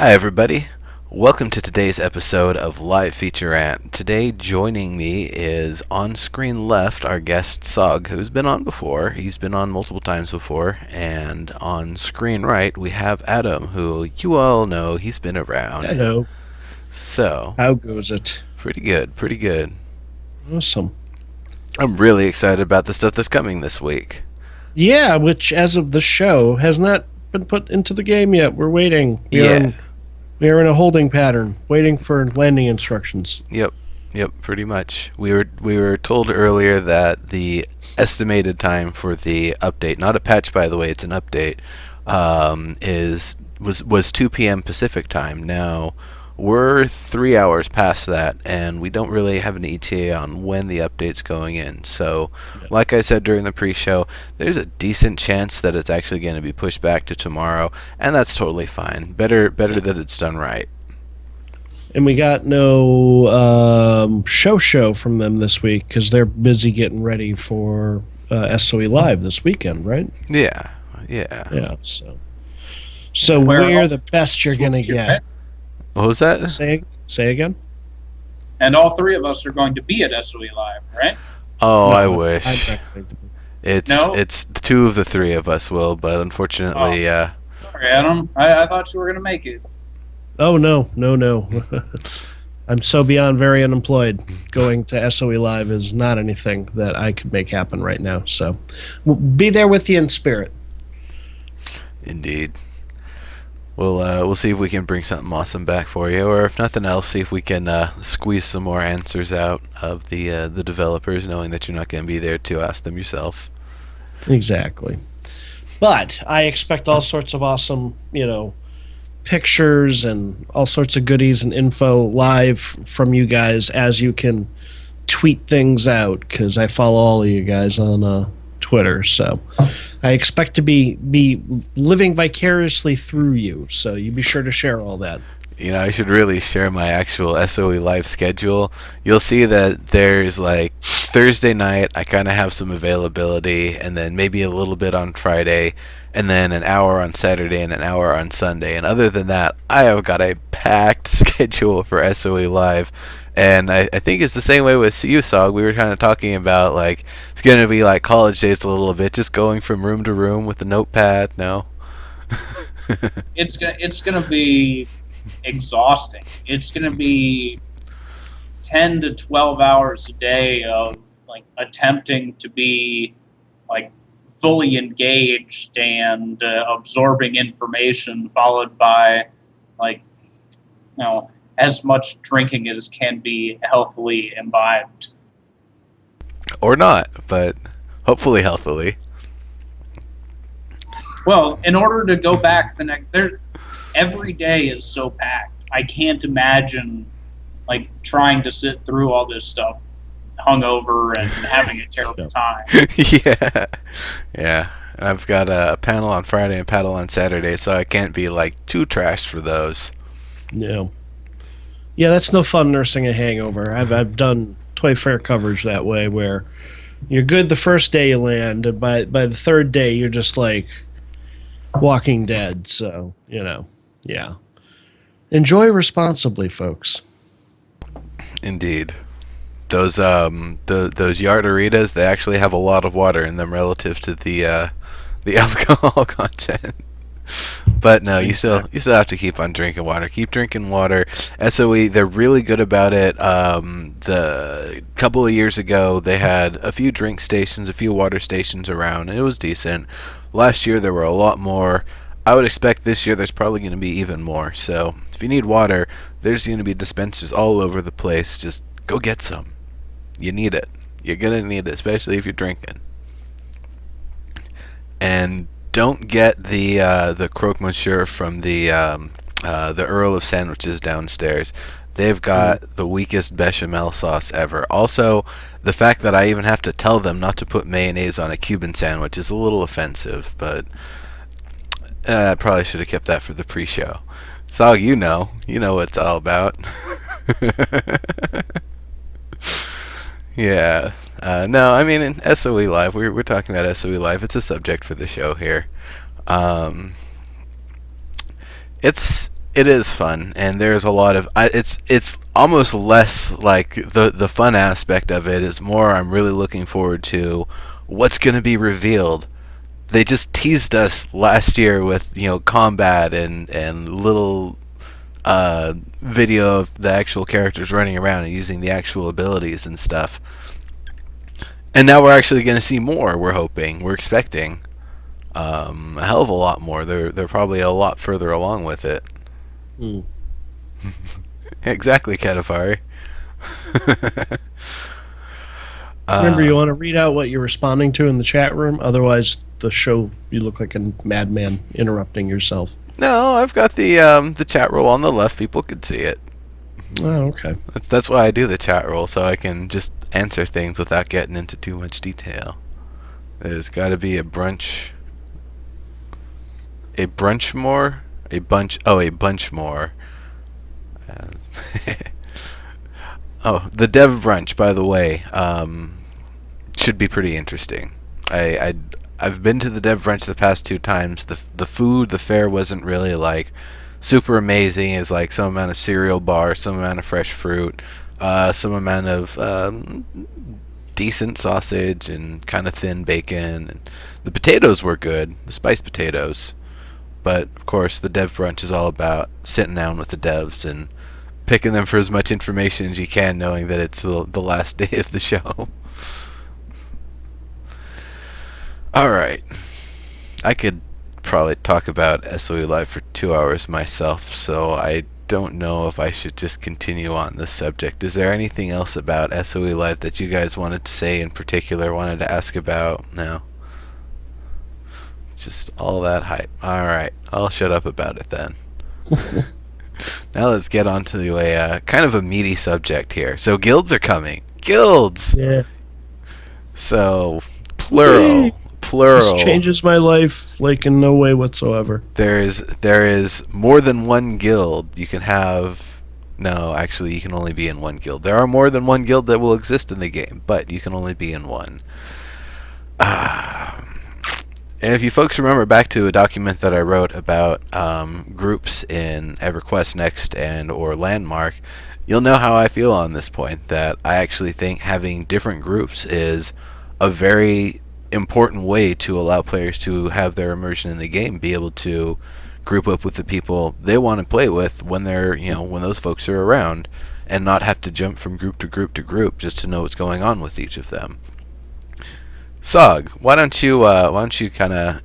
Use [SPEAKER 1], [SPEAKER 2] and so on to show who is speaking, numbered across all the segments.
[SPEAKER 1] Hi, everybody. Welcome to today's episode of Live Feature Rant. Today, joining me is on screen left our guest Tsagh, who's been on before. He's been on multiple times before. And on screen right, we have Adam, who you all know he's been around.
[SPEAKER 2] Hello.
[SPEAKER 1] So,
[SPEAKER 2] How goes it?
[SPEAKER 1] pretty good, pretty good.
[SPEAKER 2] Awesome.
[SPEAKER 1] I'm really excited about the stuff that's coming this week.
[SPEAKER 2] Yeah, which as of the show has not been put into the game yet. We're waiting.
[SPEAKER 1] Yeah.
[SPEAKER 2] We are in a holding pattern, waiting for landing instructions.
[SPEAKER 1] Yep, pretty much. We were told earlier that the estimated time for the update, not a patch by the way, it's an update, was 2 p.m. Pacific time. Now we're 3 hours past that, and we don't really have an ETA on when the update's going in. So, like I said during the pre-show, there's a decent chance that it's actually going to be pushed back to tomorrow, and that's totally fine. Better that it's done right.
[SPEAKER 2] And we got no show from them this week because they're busy getting ready for SOE Live this weekend, right?
[SPEAKER 1] Yeah.
[SPEAKER 2] Yeah. So we're the best you're gonna get.
[SPEAKER 1] What was that?
[SPEAKER 2] Say again.
[SPEAKER 3] And all three of us are going to be at SOE Live, right?
[SPEAKER 1] Oh,
[SPEAKER 2] No,
[SPEAKER 1] I wish.
[SPEAKER 2] I'm not going to be.
[SPEAKER 1] It's two of the three of us will, but unfortunately,
[SPEAKER 3] Sorry, Adam. I thought you were going to make it.
[SPEAKER 2] Oh no. I'm so beyond very unemployed. Going to SOE Live is not anything that I could make happen right now. So we'll be there with you in spirit.
[SPEAKER 1] indeed. We'll see if we can bring something awesome back for you, or if nothing else, see if we can squeeze some more answers out of the developers, knowing that you're not going to be there to ask them yourself.
[SPEAKER 2] Exactly. But I expect all sorts of awesome, pictures and all sorts of goodies and info live from you guys as you can tweet things out, because I follow all of you guys on Twitter. So I expect to be living vicariously through you. So you be sure to share all that.
[SPEAKER 1] I should really share my actual SOE live schedule. You'll see that there's like Thursday night, I kind of have some availability, and then maybe a little bit on Friday, and then an hour on Saturday and an hour on Sunday. And other than that, I have got a packed schedule for SOE live. And I think it's the same way with you, Tsagh. We were kind of talking about, like, it's going to be like college days a little bit, just going from room to room with a notepad. No?
[SPEAKER 3] It's gonna be exhausting. It's gonna be 10 to 12 hours a day of like attempting to be like fully engaged and absorbing information, followed by like as much drinking as can be healthily imbibed.
[SPEAKER 1] Or not, but hopefully healthily.
[SPEAKER 3] Well, in order to go back every day is so packed. I can't imagine like trying to sit through all this stuff hungover and having a terrible time.
[SPEAKER 1] Yeah. I've got a panel on Friday and panel on Saturday, so I can't be like too trashed for those.
[SPEAKER 2] Yeah, that's no fun nursing a hangover. I've done Toy Fair coverage that way, where you're good the first day you land, and by the third day you're just like Walking Dead. So yeah. Enjoy responsibly, folks.
[SPEAKER 1] Indeed. Those those Yardaritas, they actually have a lot of water in them relative to the alcohol content. But no, you still have to keep on drinking water. Keep drinking water. SOE, they're really good about it. The couple of years ago, they had a few drink stations, a few water stations around, and it was decent. Last year, there were a lot more. I would expect this year there's probably going to be even more. So if you need water, there's going to be dispensers all over the place. Just go get some. You need it. You're going to need it, especially if you're drinking. And don't get the croque monsieur from the Earl of Sandwiches downstairs. They've got the weakest bechamel sauce ever. Also, the fact that I even have to tell them not to put mayonnaise on a Cuban sandwich is a little offensive, but I probably should have kept that for the pre-show. Tsagh, you know what it's all about. Yeah. No, I mean, in SOE Live, we're talking about SOE Live. It's a subject for the show here. It's It is fun, and there's a lot of. It's almost less like the fun aspect of it is more. I'm really looking forward to what's going to be revealed. They just teased us last year with combat and little video of the actual characters running around and using the actual abilities and stuff. And now we're actually going to see more. We're hoping, we're expecting a hell of a lot more. They're probably a lot further along with it.
[SPEAKER 2] Mm.
[SPEAKER 1] Exactly, Katafari.
[SPEAKER 2] Remember, you want to read out what you're responding to in the chat room. Otherwise, the show you look like a madman interrupting yourself.
[SPEAKER 1] No, I've got the chat roll on the left. People can see it.
[SPEAKER 2] Oh, okay.
[SPEAKER 1] That's why I do the chat roll, so I can just answer things without getting into too much detail. There's got to be a bunch more. A bunch more. Oh, the dev brunch, by the way, should be pretty interesting. I've been to the dev brunch the past 2 times. The food, the fare wasn't really like super amazing. It's like some amount of cereal bar, some amount of fresh fruit, some amount of decent sausage and kind of thin bacon. And the potatoes were good, the spiced potatoes. But of course, the dev brunch is all about sitting down with the devs and picking them for as much information as you can, knowing that it's the last day of the show. Alright. I could probably talk about SOE Live for 2 hours myself, so I don't know if I should just continue on this subject. Is there anything else about SOE Live that you guys wanted to say in particular, wanted to ask about? No? Just all that hype. Alright, I'll shut up about it then. Now let's get on to the kind of a meaty subject here. So guilds are coming. Guilds!
[SPEAKER 2] Yeah.
[SPEAKER 1] So, plural.
[SPEAKER 2] This changes my life like in no way whatsoever.
[SPEAKER 1] There is more than one guild. You can have... No, actually, you can only be in one guild. There are more than one guild that will exist in the game, but you can only be in one. And if you folks remember back to a document that I wrote about groups in EverQuest Next and or Landmark, you'll know how I feel on this point, that I actually think having different groups is a very important way to allow players to have their immersion in the game, be able to group up with the people they want to play with when they're, when those folks are around, and not have to jump from group to group to group just to know what's going on with each of them. Tsagh, why don't you kind of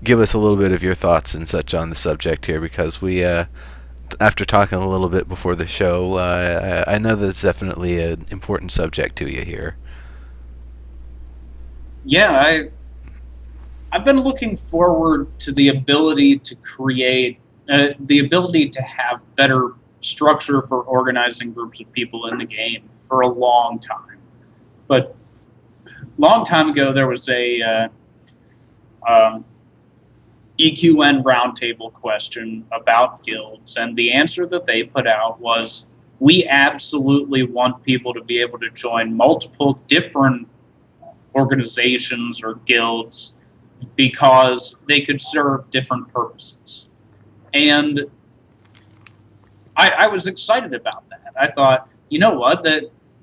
[SPEAKER 1] give us a little bit of your thoughts and such on the subject here, because we, after talking a little bit before the show, I know that it's definitely an important subject to you here.
[SPEAKER 3] Yeah, I've been looking forward to the ability to create, the ability to have better structure for organizing groups of people in the game for a long time. But long time ago, there was a EQN roundtable question about guilds, and the answer that they put out was, we absolutely want people to be able to join multiple different organizations or guilds because they could serve different purposes. And I was excited about that. I thought, you know what,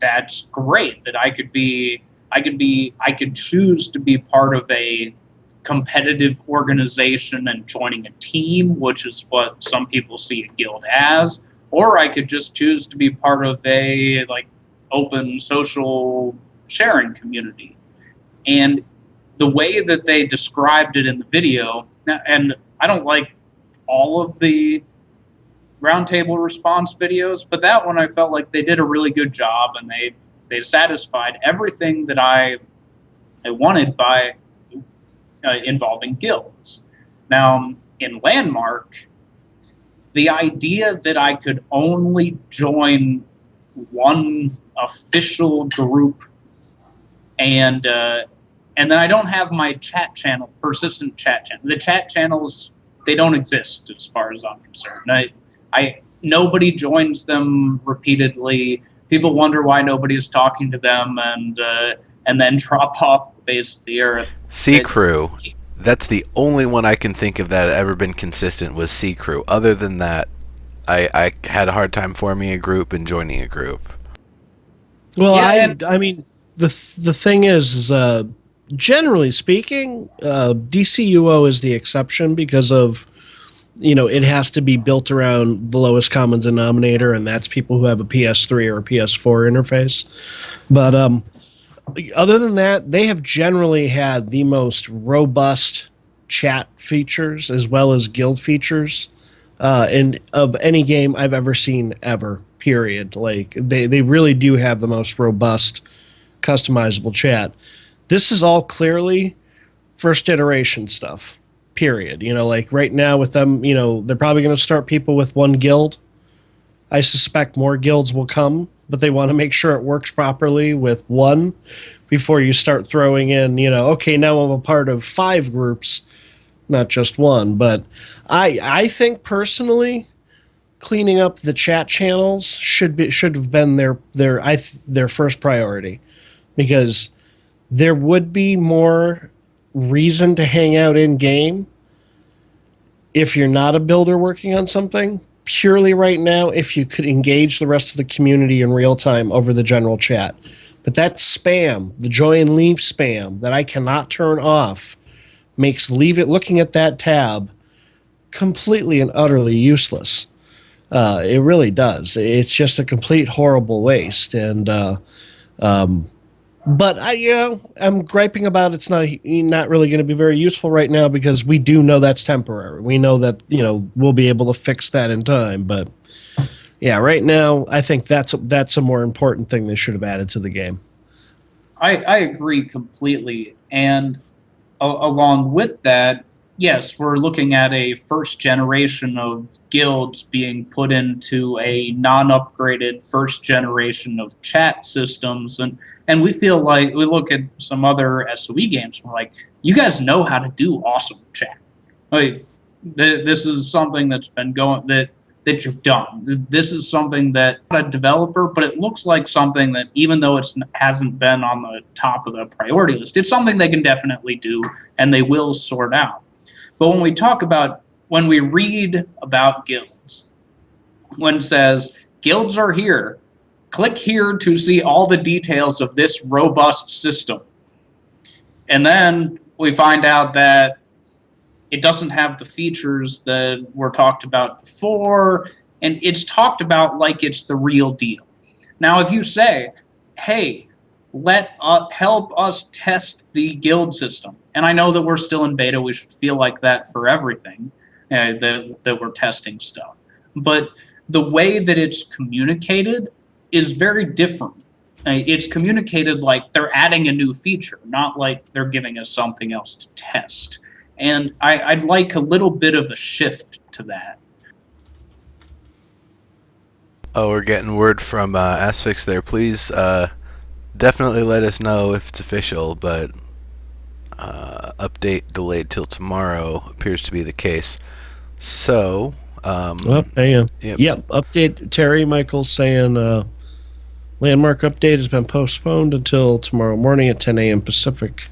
[SPEAKER 3] that's great that I could choose to be part of a competitive organization and joining a team, which is what some people see a guild as, or I could just choose to be part of a open social sharing community. And the way that they described it in the video, and I don't like all of the roundtable response videos, but that one I felt like they did a really good job, and they satisfied everything that I wanted by involving guilds. Now, in Landmark, the idea that I could only join one official group and then I don't have my chat channel, persistent chat channel. The chat channels, they don't exist as far as I'm concerned. Nobody joins them repeatedly. People wonder why nobody is talking to them, and then drop off the face of the earth.
[SPEAKER 1] Sea Crew. That's the only one I can think of that had ever been consistent with Sea Crew. Other than that, I had a hard time forming a group and joining a group.
[SPEAKER 2] Well,
[SPEAKER 3] Yeah, and
[SPEAKER 2] I mean, the thing is generally speaking, DCUO is the exception because of it has to be built around the lowest common denominator, and that's people who have a PS3 or a PS4 interface. But other than that, they have generally had the most robust chat features as well as guild features of any game I've ever seen ever. Period. Like they really do have the most robust customizable chat. This is all clearly first iteration stuff. Period. Like right now with them, they're probably going to start people with one guild. I suspect more guilds will come, but they want to make sure it works properly with one before you start throwing in, okay, now I'm a part of 5 groups, not just one. But I think personally, cleaning up the chat channels should have been their first priority, because there would be more reason to hang out in game if you're not a builder working on something. Purely right now, if you could engage the rest of the community in real time over the general chat. But that spam, the join and leave spam that I cannot turn off, makes looking at that tab completely and utterly useless. It really does. It's just a complete horrible waste. And but I'm griping about it's not really going to be very useful right now, because we do know that's temporary. We know that we'll be able to fix that in time. But yeah, right now I think that's a more important thing they should have added to the game.
[SPEAKER 3] I agree completely. And along with that, yes, we're looking at a first generation of guilds being put into a non-upgraded first generation of chat systems, and we feel like we look at some other SOE games and we're like, you guys know how to do awesome chat. Like, this is something that's been going that you've done. This is something that not a developer, but it looks like something that, even though it hasn't been on the top of the priority list, it's something they can definitely do and they will sort out. But when we read about guilds, when it says guilds are here, click here to see all the details of this robust system. And then we find out that it doesn't have the features that were talked about before, and it's talked about like it's the real deal. Now, if you say, hey, help us test the guild system, and I know that we're still in beta, we should feel like that for everything, that we're testing stuff. But the way that it's communicated is very different. It's communicated like they're adding a new feature, not like they're giving us something else to test. And I'd like a little bit of a shift to that.
[SPEAKER 1] Oh, we're getting word from Asphyx there. Please definitely let us know if it's official, but update delayed till tomorrow appears to be the case. So,
[SPEAKER 2] well, hang on. Yep, update. Terry Michaels saying landmark update has been postponed until tomorrow morning at 10 a.m. Pacific.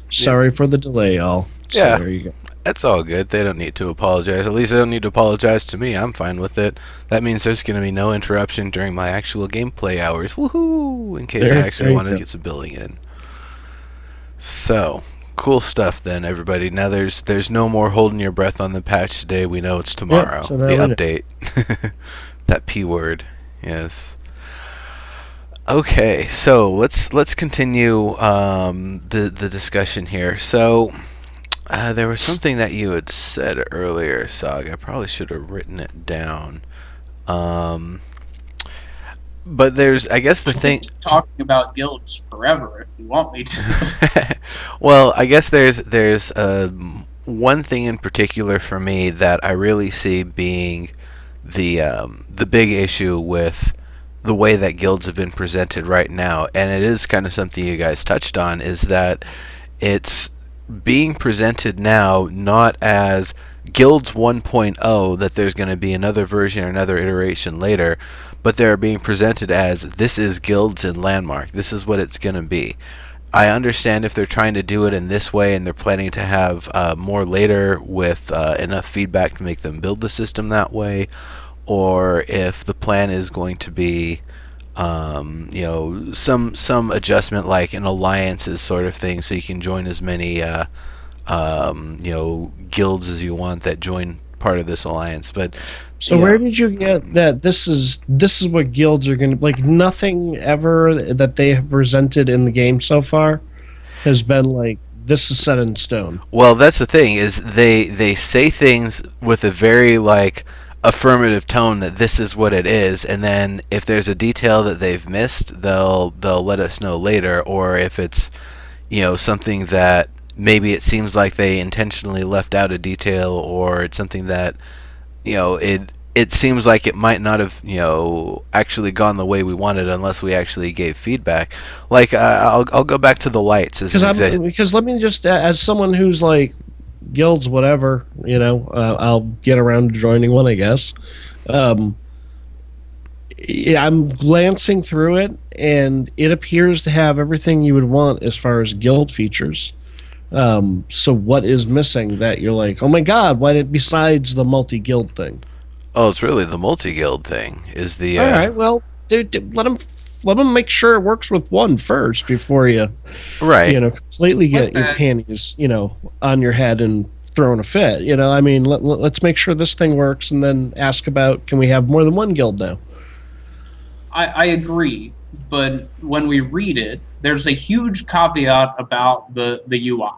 [SPEAKER 2] Sorry for the delay, y'all. So
[SPEAKER 1] yeah,
[SPEAKER 2] there you go.
[SPEAKER 1] That's all good. They don't need to apologize. At least they don't need to apologize to me. I'm fine with it. That means there's going to be no interruption during my actual gameplay hours. Woohoo! In case I actually want to get some billing in. So, cool stuff then, everybody. Now there's no more holding your breath on the patch today. We know it's tomorrow.
[SPEAKER 2] So
[SPEAKER 1] the update. That P word. Yes. Okay, so let's continue the discussion here. So there was something that you had said earlier, Tsagh. I probably should have written it down. But there's, I guess, the thing.
[SPEAKER 3] Keep talking about guilds forever if you want me to.
[SPEAKER 1] Well, I guess there's one thing in particular for me that I really see being the big issue with the way that guilds have been presented right now, and it is kind of something you guys touched on, is that it's being presented now not as Guilds 1.0, that there's going to be another version or another iteration later, but they're being presented as this is Guilds in Landmark. This is what it's going to be. I understand if they're trying to do it in this way and they're planning to have more later with enough feedback to make them build the system that way, or if the plan is going to be some adjustment like an alliances sort of thing, so you can join as many guilds as you want that join part of this alliance. But
[SPEAKER 2] So where did you get that this is what guilds are going to like? Nothing ever that they have presented in the game so far has been like this is set in stone.
[SPEAKER 1] well, that's the thing is they say things with a very like affirmative tone that this is what it is, and then if there's a detail that they've missed, they'll let us know later, or if it's something that maybe it seems like they intentionally left out a detail, or it's something that it seems like it might not have actually gone the way we wanted unless we actually gave feedback. Like I'll go back to the lights as an example.
[SPEAKER 2] Because let me just as someone who's like guilds whatever I'll get around to joining one I guess. Yeah, I'm glancing through it and it appears to have everything you would want as far as guild features. So what is missing that you're like, oh my god, why did besides the multi-guild thing?
[SPEAKER 1] Oh, it's really the multi-guild thing is the
[SPEAKER 2] All right, well, dude, let them make sure it works with one first before you
[SPEAKER 1] right.
[SPEAKER 2] completely get your panties on your head and throwing a fit. I mean, let's make sure this thing works and then ask about can we have more than one guild now?
[SPEAKER 3] I agree, but when we read it, there's a huge caveat about the UI,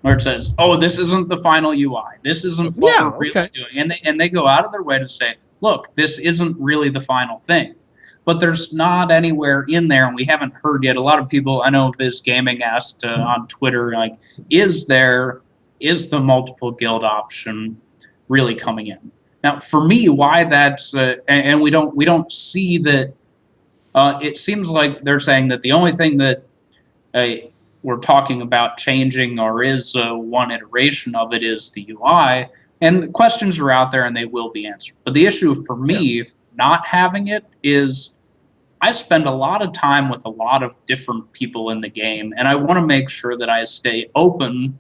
[SPEAKER 3] where it says, "Oh, this isn't the final UI. This isn't what we're really doing," and they go out of their way to say, "Look, this isn't really the final thing." But there's not anywhere in there, and we haven't heard yet. A lot of people, I know Viz Gaming asked on Twitter, like, is the multiple guild option really coming in? Now, for me, why that's and we don't see that. It seems like they're saying that the only thing that we're talking about changing or is one iteration of it is the UI, and the questions are out there and they will be answered. But the issue for me not having it is I spend a lot of time with a lot of different people in the game, and I want to make sure that I stay open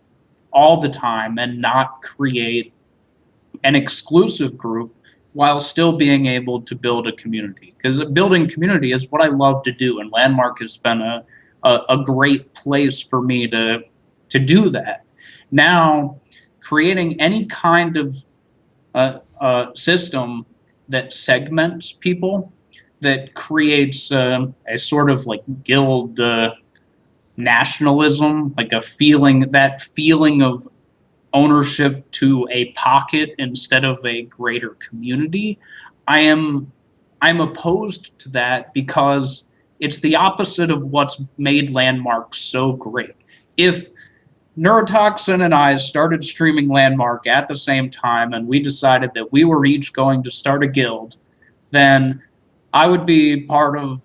[SPEAKER 3] all the time and not create an exclusive group while still being able to build a community. Because building community is what I love to do, and Landmark has been a great place for me to do that. Now, creating any kind of system that segments people, that creates a sort of like guild nationalism, like that feeling of ownership to a pocket instead of a greater community. I'm opposed to that because it's the opposite of what's made Landmark so great. If Neurotoxin and I started streaming Landmark at the same time and we decided that we were each going to start a guild, then I would be part of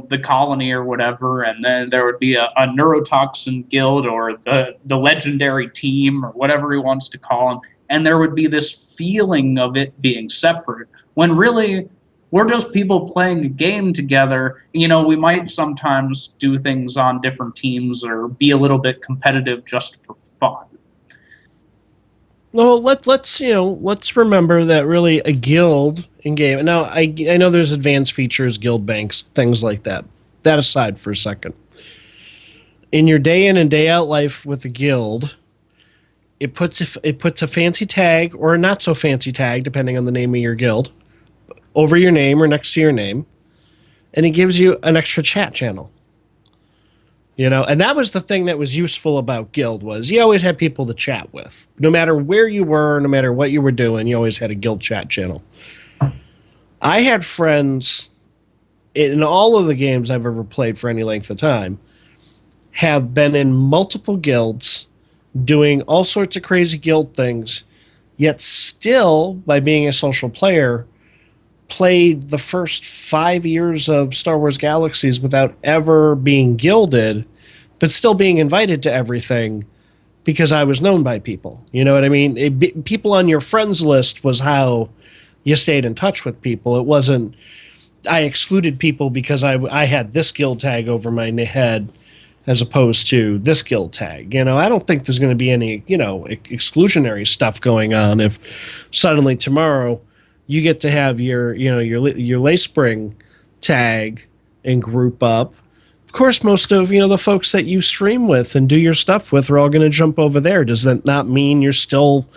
[SPEAKER 3] the colony or whatever, and then there would be a Neurotoxin guild or the legendary team or whatever he wants to call them, and there would be this feeling of it being separate, when really we're just people playing a game together. We might sometimes do things on different teams or be a little bit competitive just for fun.
[SPEAKER 2] Well, let's remember that really a guild in game. Now, I know there's advanced features, guild banks, things like that. That aside for a second, in your day in and day out life with a guild, it puts a fancy tag or a not so fancy tag, depending on the name of your guild, over your name or next to your name, and it gives you an extra chat channel. And that was the thing that was useful about guild, was you always had people to chat with. No matter where you were, no matter what you were doing, you always had a guild chat channel. I had friends in all of the games I've ever played for any length of time have been in multiple guilds doing all sorts of crazy guild things, yet still, by being a social player, played the first 5 years of Star Wars Galaxies without ever being guilded, but still being invited to everything because I was known by people. You know what I mean? People on your friends list was how you stayed in touch with people. It wasn't I excluded people because I had this guild tag over my head as opposed to this guild tag. I don't think there's going to be any, exclusionary stuff going on if suddenly tomorrow you get to have your lace spring tag and group up. Of course, most of the folks that you stream with and do your stuff with are all going to jump over there. Does that not mean you're still,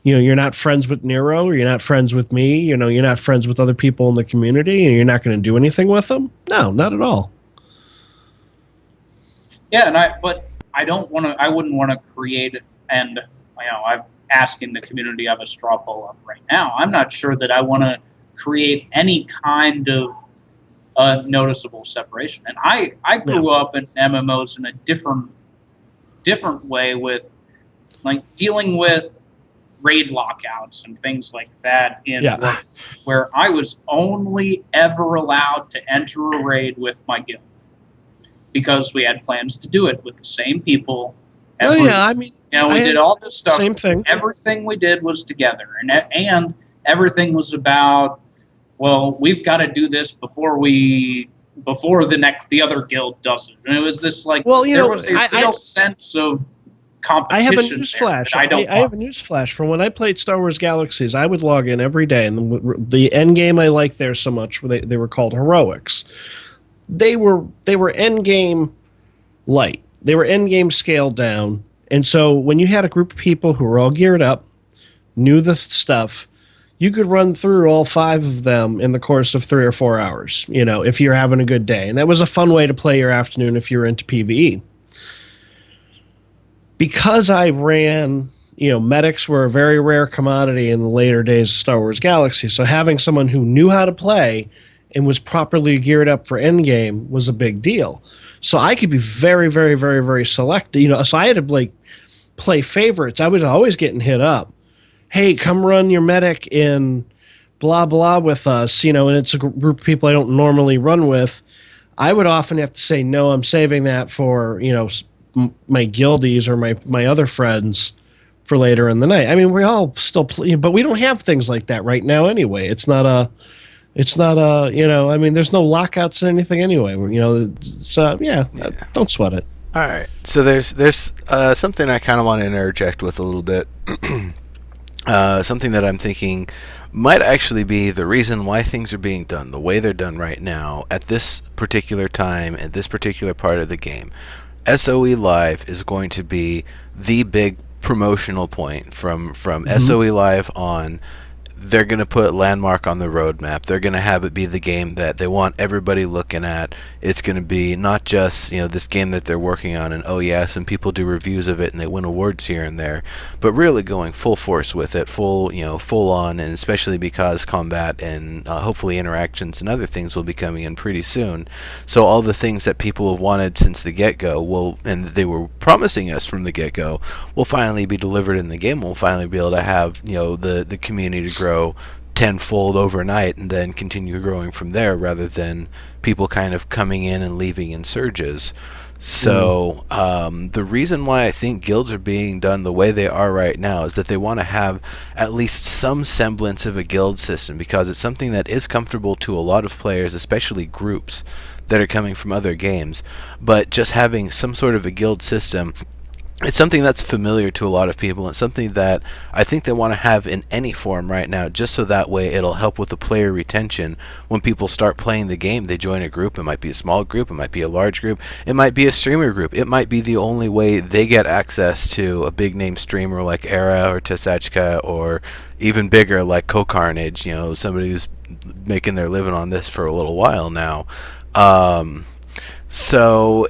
[SPEAKER 2] you're not friends with Nero, or you're not friends with me, you're not friends with other people in the community, and you're not going to do anything with them? No, not at all.
[SPEAKER 3] Yeah, but I don't want to. I wouldn't want to create, and I'm asking the community of a straw poll up right now. I'm not sure that I want to create any kind of noticeable separation. And I grew up in MMOs in a different way, with like dealing with raid lockouts and things like that where I was only ever allowed to enter a raid with my guild because we had plans to do it with the same people.
[SPEAKER 2] I mean,
[SPEAKER 3] we did all this stuff.
[SPEAKER 2] Same thing.
[SPEAKER 3] Everything we did was together, and everything was about, well, we've got to do this before the other guild does it. And it was this like, there was a real sense of competition.
[SPEAKER 2] I have a newsflash. I have a newsflash. From when I played Star Wars Galaxies, I would log in every day, and the end game I liked there so much, they were called heroics. They were end game light. They were end game scaled down, and so when you had a group of people who were all geared up, knew the stuff, you could run through all 5 of them in the course of 3 or 4 hours. If you're having a good day, and that was a fun way to play your afternoon if you're into PvE. Because I ran, medics were a very rare commodity in the later days of Star Wars Galaxy, so having someone who knew how to play and was properly geared up for endgame was a big deal. So I could be very, very, very, very selective. So I had to play favorites. I was always getting hit up. Hey, come run your medic in blah, blah with us, and it's a group of people I don't normally run with. I would often have to say, no, I'm saving that for, my guildies or my other friends for later in the night. I mean, we all still play, but we don't have things like that right now anyway. It's not a, I mean, there's no lockouts or anything anyway. So don't sweat it.
[SPEAKER 1] All right. So there's something I kind of want to interject with a little bit. Something that I'm thinking might actually be the reason why things are being done the way they're done right now at this particular time, at this particular part of the game. SOE Live is going to be the big promotional point from SOE Live on. They're going to put Landmark on the roadmap. They're going to have it be the game that they want everybody looking at. It's going to be not just, this game that they're working on and, some people do reviews of it and they win awards here and there, but really going full force with it, full on, and especially because combat and hopefully interactions and other things will be coming in pretty soon. So all the things that people have wanted since the get-go and they were promising us from the get-go will finally be delivered in the game. We'll finally be able to have, the community to grow tenfold overnight and then continue growing from there, rather than people kind of coming in and leaving in surges. So the reason why I think guilds are being done the way they are right now is that they want to have at least some semblance of a guild system, because it's something that is comfortable to a lot of players, especially groups that are coming from other games. But just having some sort of a guild system, it's something that's familiar to a lot of people. It's something that I think they want to have in any form right now, just so that way it'll help with the player retention. When people start playing the game, they join a group. It might be a small group, it might be a large group, it might be a streamer group. It might be the only way they get access to a big name streamer like Era or Tsagh, or even bigger like Co-Carnage, somebody who's making their living on this for a little while now. So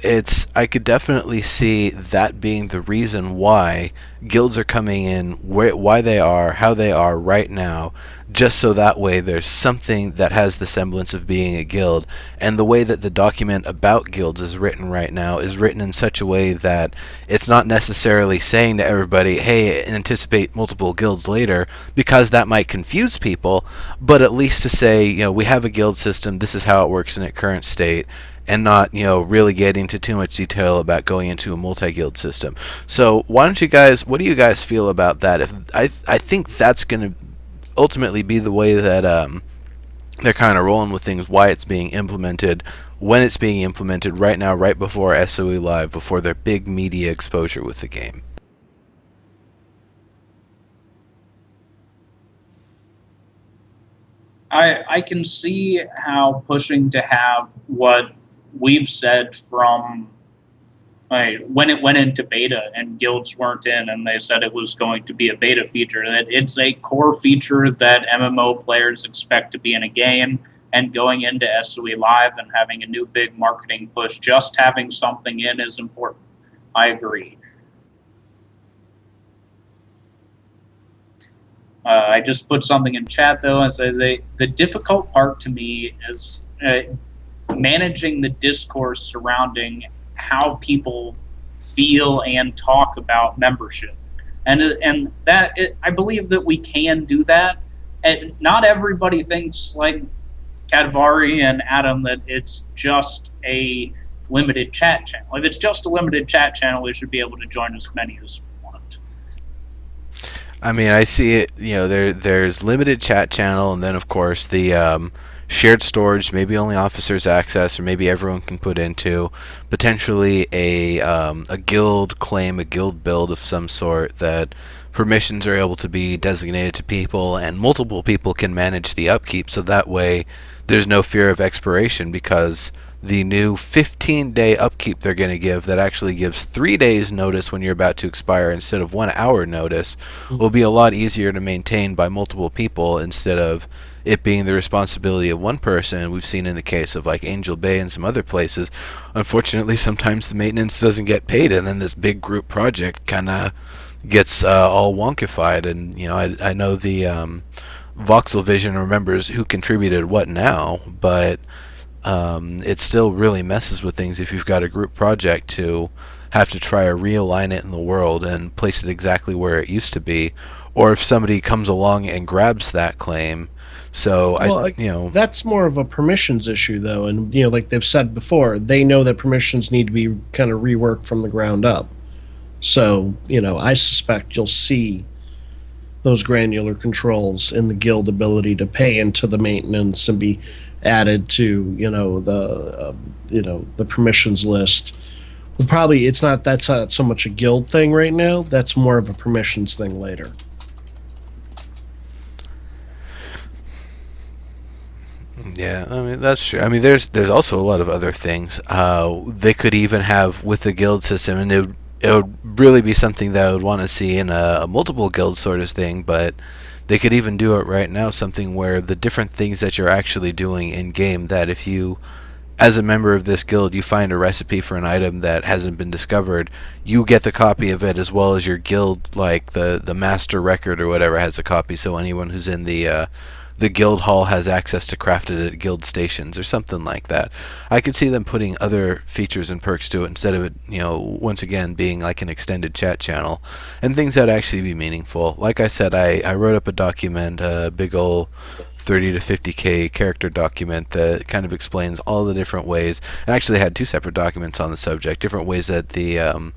[SPEAKER 1] I could definitely see that being the reason why guilds are coming in, why they are, how they are right now, just so that way there's something that has the semblance of being a guild. And the way that the document about guilds is written right now is written in such a way that it's not necessarily saying to everybody, hey, anticipate multiple guilds later, because that might confuse people, but at least to say, we have a guild system, this is how it works in its current state, and not, really getting into too much detail about going into a multi-guild system. So what do you guys feel about that? If I think that's going to ultimately be the way that they're kind of rolling with things, why it's being implemented, when it's being implemented right now, right before SOE Live, before their big media exposure with the game.
[SPEAKER 3] I can see how pushing to have what we've said from when it went into beta and guilds weren't in, and they said it was going to be a beta feature, that it's a core feature that MMO players expect to be in a game, and going into SOE Live and having a new big marketing push, just having something in is important. I agree. I just put something in chat though, and say the difficult part to me is managing the discourse surrounding how people feel and talk about membership, and that I believe that we can do that. And not everybody thinks like Kadvari and Adam that it's just a limited chat channel. If it's just a limited chat channel, we should be able to join as many as we want.
[SPEAKER 1] I mean, I see it. There's limited chat channel, and then of course the shared storage, maybe only officers access, or maybe everyone can put into. Potentially a guild claim, a guild build of some sort that permissions are able to be designated to people, and multiple people can manage the upkeep. So that way, there's no fear of expiration, because the new 15-day upkeep they're going to give, that actually gives 3 days notice when you're about to expire instead of 1 hour notice, will be a lot easier to maintain by multiple people instead of it being the responsibility of one person. We've seen in the case of like Angel Bay and some other places, unfortunately sometimes the maintenance doesn't get paid, and then this big group project kind of gets all wonkified. And I know the Voxel Vision remembers who contributed what now, but it still really messes with things if you've got a group project to have to try to realign it in the world and place it exactly where it used to be, or if somebody comes along and grabs that claim. So
[SPEAKER 2] that's more of a permissions issue though, and like they've said before, they know that permissions need to be kind of reworked from the ground up. So I suspect you'll see those granular controls in the guild ability to pay into the maintenance and be added to the permissions list. Well, probably that's not so much a guild thing right now. That's more of a permissions thing later.
[SPEAKER 1] Yeah, I mean that's true. I mean there's also a lot of other things they could even have with the guild system, and it would really be something that I would want to see in a multiple guild sort of thing. But they could even do it right now, something where the different things that you're actually doing in game, that if you, as a member of this guild, you find a recipe for an item that hasn't been discovered, you get the copy of it, as well as your guild, like the master record or whatever, has a copy, so anyone who's in the guild hall has access to craft it at guild stations or something like that. I could see them putting other features and perks to it instead of it, once again being like an extended chat channel, and things that actually be meaningful. Like I said, I wrote up a document, a big ol' 30 to 50k character document that kind of explains all the different ways, and actually had 2 separate documents on the subject, different ways that the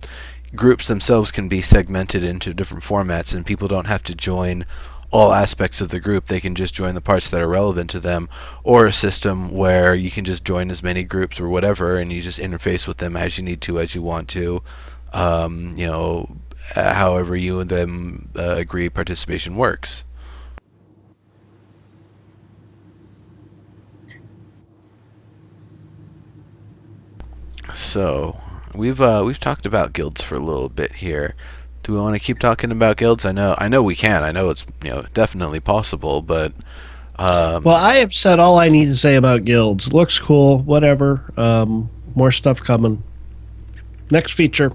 [SPEAKER 1] groups themselves can be segmented into different formats, and people don't have to join all aspects of the group. They can just join the parts that are relevant to them, or a system where you can just join as many groups or whatever, and you just interface with them as you need to, as you want to, however you and them agree participation works. So we've talked about guilds for a little bit here. Do we want to keep talking about guilds? I know we can. I know it's definitely possible, but
[SPEAKER 2] well, I have said all I need to say about guilds. Looks cool, whatever. More stuff coming. Next feature.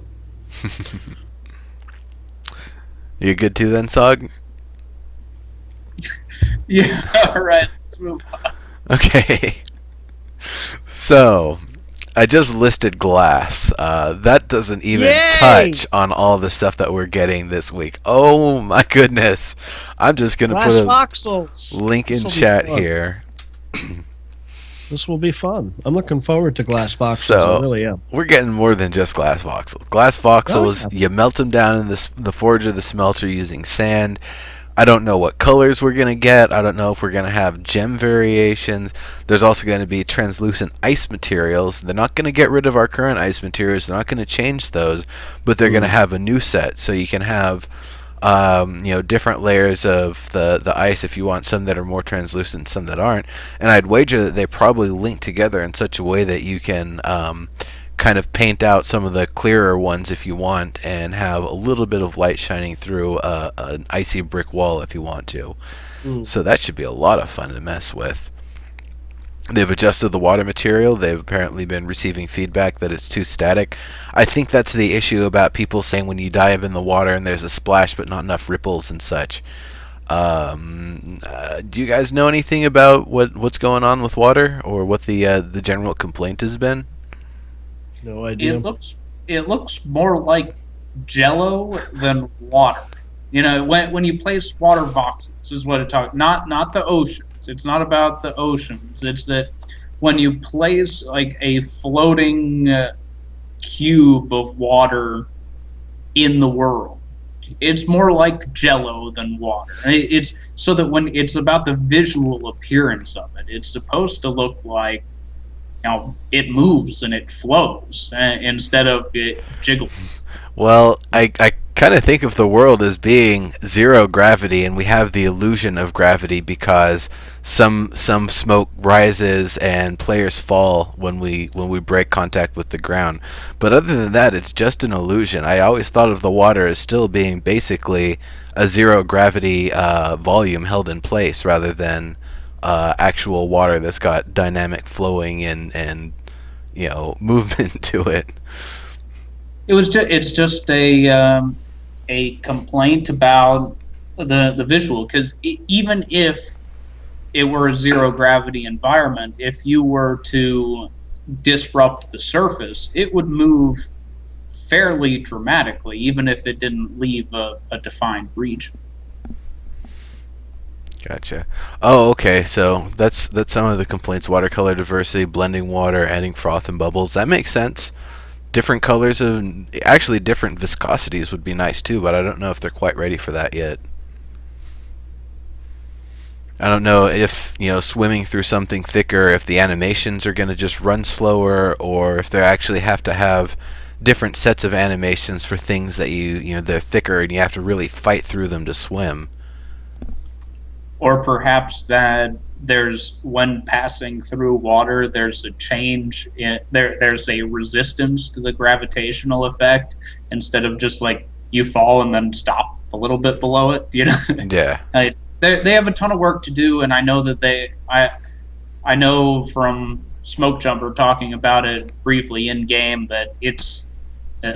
[SPEAKER 1] You good too then, Tsagh?
[SPEAKER 3] Yeah, all right. Let's move on.
[SPEAKER 1] Okay. So I just listed glass. That doesn't even touch on all the stuff that we're getting this week. Oh my goodness. I'm just going to put a
[SPEAKER 2] voxels.
[SPEAKER 1] link in chat here.
[SPEAKER 2] This will be fun. I'm looking forward to glass voxels.
[SPEAKER 1] So,
[SPEAKER 2] I really am.
[SPEAKER 1] We're getting more than just glass voxels. Glass voxels, you melt them down in the forge or the smelter using sand. I don't know what colors we're going to get. I don't know if we're going to have gem variations. There's also going to be translucent ice materials. They're not going to get rid of our current ice materials. They're not going to change those, but they're going to have a new set. So you can have different layers of the ice if you want some that are more translucent, some that aren't. And I'd wager that they probably link together in such a way that you can kind of paint out some of the clearer ones if you want, and have a little bit of light shining through an icy brick wall if you want to. So that should be a lot of fun to mess with. They've adjusted the water material. They've apparently been receiving feedback that it's too static. I think that's the issue about people saying when you dive in the water and there's a splash but not enough ripples and such. Do you guys know anything about what's going on with water, or what the general complaint has been?
[SPEAKER 2] No idea.
[SPEAKER 3] It looks more like Jello than water. When you place water voxels is what it talks. Not the oceans. It's not about the oceans. It's that when you place like a floating cube of water in the world, it's more like Jello than water. It's so that when it's about the visual appearance of it, it's supposed to look like it moves and it flows instead of it jiggles.
[SPEAKER 1] Well, I kind of think of the world as being zero gravity, and we have the illusion of gravity because some smoke rises and players fall when we break contact with the ground. But other than that, it's just an illusion. I always thought of the water as still being basically a zero gravity volume held in place, rather than actual water that's got dynamic flowing and movement to it.
[SPEAKER 3] It's just a complaint about the visual, because even if it were a zero gravity environment, if you were to disrupt the surface, it would move fairly dramatically, even if it didn't leave a defined region.
[SPEAKER 1] Gotcha. Oh, okay. So that's some of the complaints: watercolor diversity, blending water, adding froth and bubbles. That makes sense. Different colors of actually different viscosities would be nice too, but I don't know if they're quite ready for that yet. I don't know if swimming through something thicker, if the animations are going to just run slower, or if they actually have to have different sets of animations for things that they're thicker and you have to really fight through them to swim.
[SPEAKER 3] Or perhaps that when passing through water, there's a change there's a resistance to the gravitational effect, instead of just like you fall and then stop a little bit below it.
[SPEAKER 1] Yeah.
[SPEAKER 3] They have a ton of work to do, and I know that I know from Smoke Jumper talking about it briefly in game that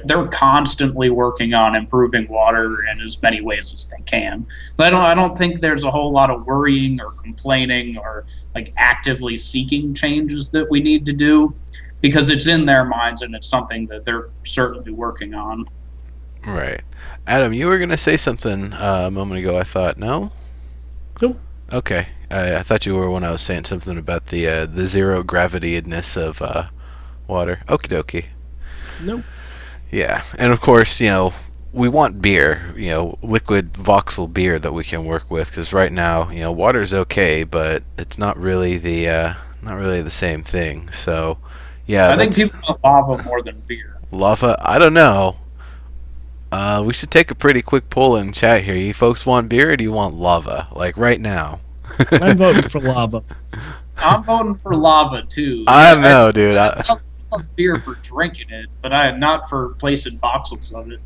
[SPEAKER 3] they're constantly working on improving water in as many ways as they can. But I don't think there's a whole lot of worrying or complaining or like actively seeking changes that we need to do, because it's in their minds and it's something that they're certainly working on.
[SPEAKER 1] Right. Adam, you were going to say something a moment ago, I thought. No?
[SPEAKER 2] Nope.
[SPEAKER 1] Okay. I thought you were when I was saying something about the zero gravity-ness of water. Okie dokie.
[SPEAKER 2] Nope.
[SPEAKER 1] Yeah, and of course, we want beer, liquid voxel beer that we can work with, because right now, water's okay, but it's not really the same thing. So, yeah,
[SPEAKER 3] I think people want lava more than beer.
[SPEAKER 1] Lava, I don't know. We should take a pretty quick poll in chat here. You folks want beer, or do you want lava? Like right now.
[SPEAKER 2] I'm voting for lava.
[SPEAKER 3] I'm voting for lava too.
[SPEAKER 1] I don't know, dude.
[SPEAKER 3] I love beer for drinking it, but I am not for placing voxels of it.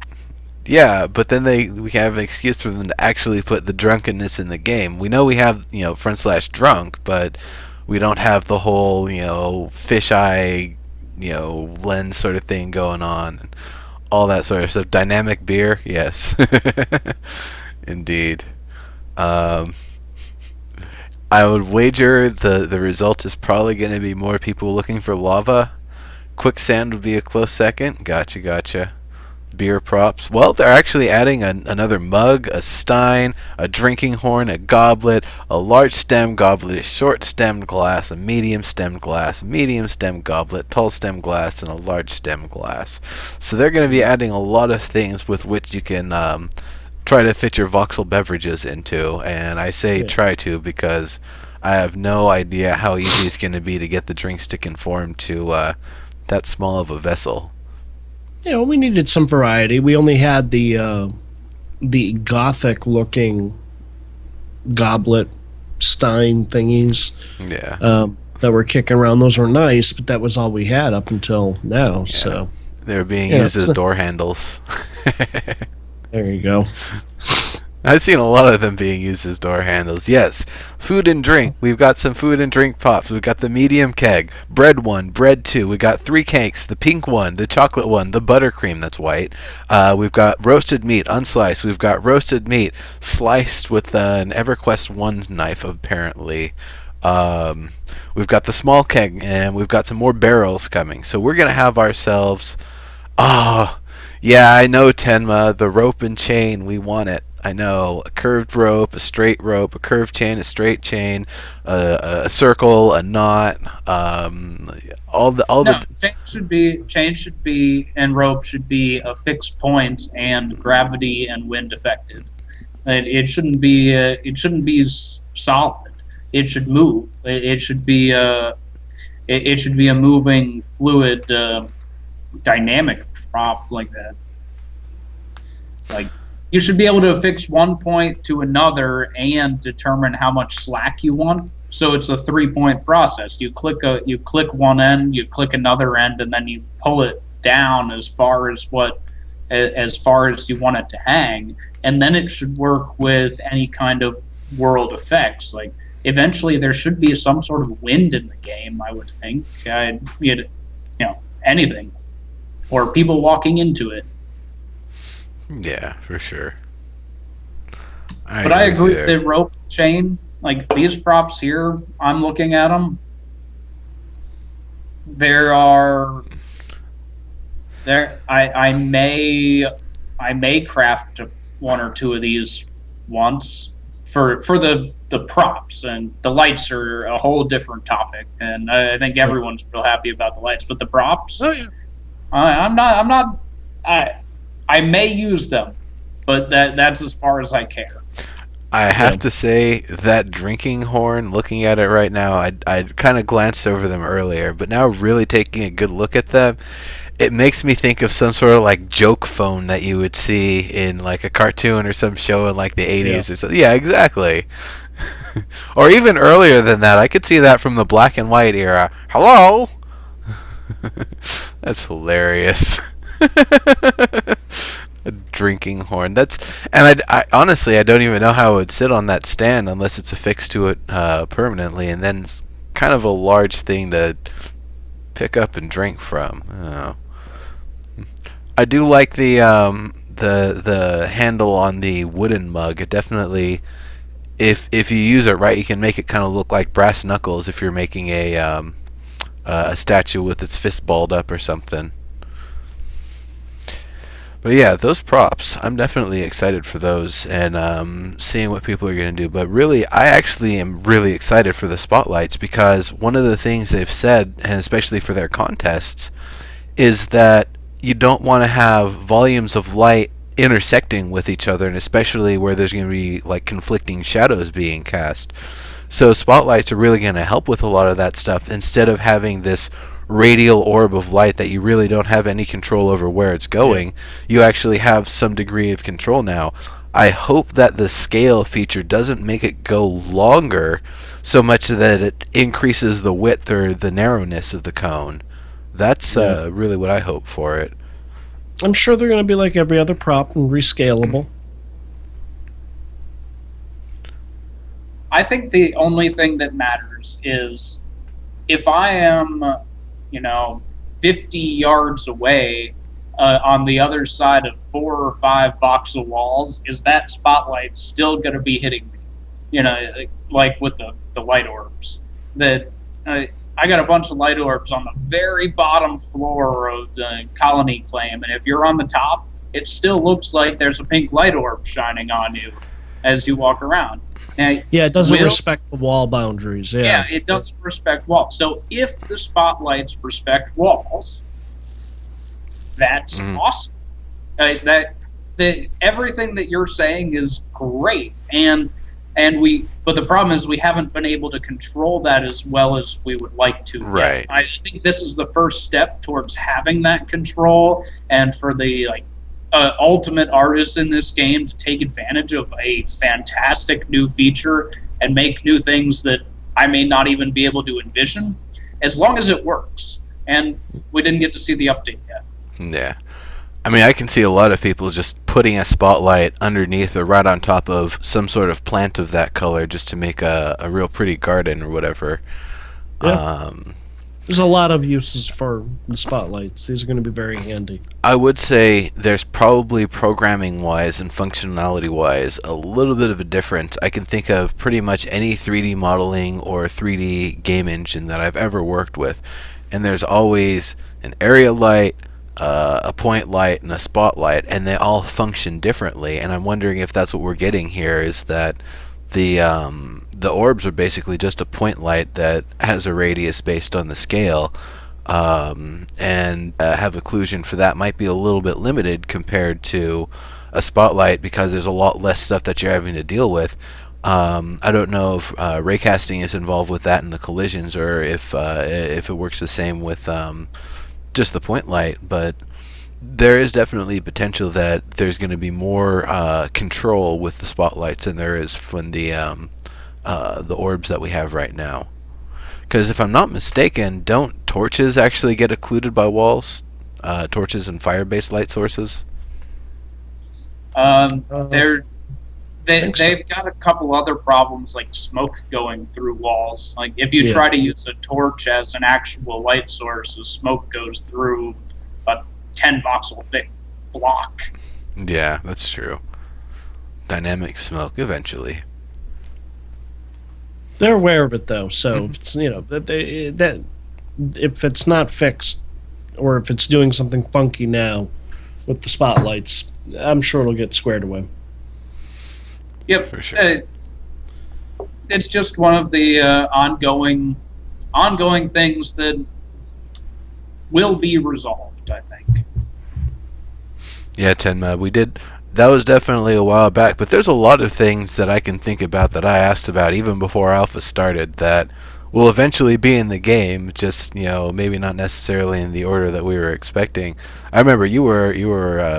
[SPEAKER 1] Yeah, but then we have an excuse for them to actually put the drunkenness in the game. We know we have front/drunk, but we don't have the whole fisheye lens sort of thing going on, and all that sort of stuff. Dynamic beer, yes, indeed. I would wager the result is probably going to be more people looking for lava. Quicksand would be a close second. Gotcha. Beer props. Well, they're actually adding another mug, a stein, a drinking horn, a goblet, a large stem goblet, a short stemmed glass, a medium stemmed glass, a medium stemmed goblet, tall stemmed glass, and a large stemmed glass. So they're going to be adding a lot of things with which you can try to fit your voxel beverages into. And I say try to because I have no idea how easy it's going to be to get the drinks to conform to that small of a vessel.
[SPEAKER 2] Yeah, well, we needed some variety. We only had the the gothic looking goblet stein thingies
[SPEAKER 1] Yeah.
[SPEAKER 2] that were kicking around. Those were nice, but that was all we had up until now.
[SPEAKER 1] Yeah.
[SPEAKER 2] So
[SPEAKER 1] They were being
[SPEAKER 2] Yeah,
[SPEAKER 1] used as
[SPEAKER 2] so-
[SPEAKER 1] door handles.
[SPEAKER 2] there you go.
[SPEAKER 1] I've seen a lot of them being used as door handles. Yes, food and drink. We've got some food and drink pops. We've got the medium keg, bread 1, bread 2. We got 3 cakes, the pink one, the chocolate one, the buttercream that's white. We've got roasted meat, unsliced. We've got roasted meat sliced with an EverQuest 1 knife, apparently. We've got the small keg, and we've got some more barrels coming. So we're going to have ourselves... Oh, yeah, I know, Tenma. The rope and chain, we want it. I know. A curved rope, a straight rope, a curved chain, a straight chain, a circle, a knot. All the
[SPEAKER 3] No, chain should be, and rope should be a fixed point and gravity and wind affected. It shouldn't be. It shouldn't be solid. It should move. It should be a. It should be a moving fluid, dynamic prop like that. Like, you should be able to affix one point to another and determine how much slack you want. So it's a 3-point process. You click one end, you click another end, and then you pull it down as far as you want it to hang, and then it should work with any kind of world effects. Like, eventually there should be some sort of wind in the game, I would think. Anything, or people walking into it.
[SPEAKER 1] Yeah, for sure.
[SPEAKER 3] But I agree with the rope chain. Like, these props here, I'm looking at them. I may craft 1 or 2 of these once for the props, and the lights are a whole different topic. And I think everyone's real happy about the lights, but the props,
[SPEAKER 2] Oh yeah.
[SPEAKER 3] I'm not. I may use them, but that's as far as I care.
[SPEAKER 1] I have to say that drinking horn, looking at it right now, I kind of glanced over them earlier, but now really taking a good look at them, it makes me think of some sort of like joke phone that you would see in like a cartoon or some show in like the 80s or something. Yeah, exactly. Or even earlier than that. I could see that from the black and white era. Hello? That's hilarious. A drinking horn. I honestly, I don't even know how it would sit on that stand unless it's affixed to it permanently, and then it's kind of a large thing to pick up and drink from. Oh. I do like the handle on the wooden mug. It definitely, if you use it right, you can make it kind of look like brass knuckles if you're making a statue with its fist balled up or something. But yeah, those props, I'm definitely excited for those and seeing what people are going to do. But really, I actually am really excited for the spotlights, because one of the things they've said, and especially for their contests, is that you don't want to have volumes of light intersecting with each other, and especially where there's going to be like conflicting shadows being cast. So spotlights are really going to help with a lot of that stuff, instead of having this radial orb of light that you really don't have any control over where it's going. You actually have some degree of control now. I hope that the scale feature doesn't make it go longer so much that it increases the width or the narrowness of the cone. That's really what I hope for it.
[SPEAKER 2] I'm sure they're going to be like every other prop and rescalable.
[SPEAKER 3] I think the only thing that matters is if I am, 50 yards away on the other side of 4 or 5 voxel walls, is that spotlight still going to be hitting me? Like with the light orbs. That I got a bunch of light orbs on the very bottom floor of the colony claim, and if you're on the top, it still looks like there's a pink light orb shining on you as you walk around. Now,
[SPEAKER 2] Yeah, it doesn't respect the wall boundaries.
[SPEAKER 3] yeah, it doesn't respect walls. So if the spotlights respect walls, that's awesome. Everything that you're saying is great, but the problem is we haven't been able to control that as well as we would like to.
[SPEAKER 1] Right.
[SPEAKER 3] I think this is the first step towards having that control, and for the ultimate artists in this game to take advantage of a fantastic new feature and make new things that I may not even be able to envision, as long as it works. And we didn't get to see the update yet.
[SPEAKER 1] Yeah. I mean, I can see a lot of people just putting a spotlight underneath or right on top of some sort of plant of that color just to make a real pretty garden or whatever.
[SPEAKER 2] Yeah. There's a lot of uses for the spotlights. These are going to be very handy.
[SPEAKER 1] I would say there's probably programming-wise and functionality-wise a little bit of a difference. I can think of pretty much any 3D modeling or 3D game engine that I've ever worked with, and there's always an area light, a point light, and a spotlight, and they all function differently. And I'm wondering if that's what we're getting here, is that the orbs are basically just a point light that has a radius based on the scale, and have occlusion for that might be a little bit limited compared to a spotlight because there's a lot less stuff that you're having to deal with. I don't know if raycasting is involved with that in the collisions, or if it works the same with just the point light, but there is definitely potential that there's going to be more control with the spotlights than there is from the orbs that we have right now. Because if I'm not mistaken, don't torches actually get occluded by walls? Torches and fire-based light sources?
[SPEAKER 3] They've
[SPEAKER 2] so.
[SPEAKER 3] got a couple other problems, like smoke going through walls. Like if you
[SPEAKER 2] Yeah.
[SPEAKER 3] try to use a torch as an actual light source, the smoke goes through a 10 voxel thick block.
[SPEAKER 1] Yeah, that's true. Dynamic smoke, eventually.
[SPEAKER 2] They're aware of it though, so it's, that if it's not fixed, or if it's doing something funky now with the spotlights, I'm sure it'll get squared away.
[SPEAKER 3] Yep,
[SPEAKER 1] For sure.
[SPEAKER 3] It's just one of the ongoing things that will be resolved, I think.
[SPEAKER 1] Yeah, Tenma, we did. That was definitely a while back, but there's a lot of things that I can think about that I asked about even before Alpha started that will eventually be in the game, just, maybe not necessarily in the order that we were expecting. I remember you were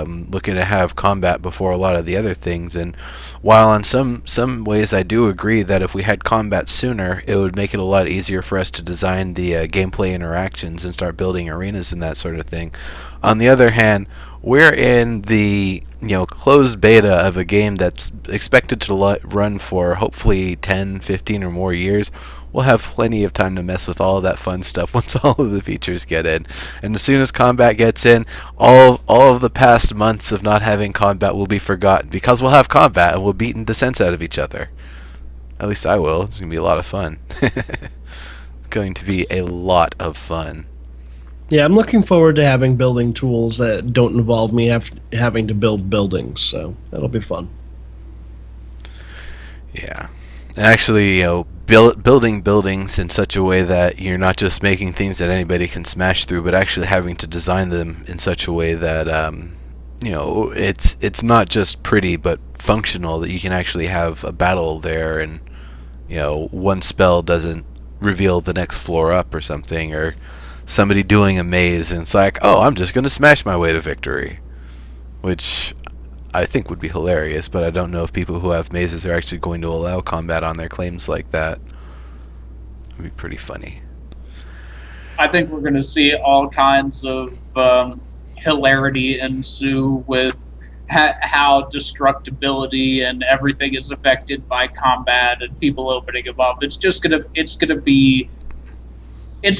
[SPEAKER 1] looking to have combat before a lot of the other things, and while in some ways I do agree that if we had combat sooner, it would make it a lot easier for us to design the gameplay interactions and start building arenas and that sort of thing. On the other hand, we're in the closed beta of a game that's expected to run for hopefully 10, 15 or more years. We'll have plenty of time to mess with all of that fun stuff once all of the features get in. And as soon as combat gets in, all of the past months of not having combat will be forgotten, because we'll have combat and we'll beat the sense out of each other. At least I will. It's going to be a lot of fun. It's going to be a lot of fun.
[SPEAKER 2] Yeah, I'm looking forward to having building tools that don't involve me having to build buildings, so that'll be fun.
[SPEAKER 1] Yeah. And actually, building buildings in such a way that you're not just making things that anybody can smash through, but actually having to design them in such a way that it's not just pretty but functional, that you can actually have a battle there, and one spell doesn't reveal the next floor up or something, or somebody doing a maze and it's like, oh, I'm just going to smash my way to victory, which I think would be hilarious, but I don't know if people who have mazes are actually going to allow combat on their claims like that. It would be pretty funny.
[SPEAKER 3] I think we're going to see all kinds of hilarity ensue with how destructibility and everything is affected by combat and people opening them up. It's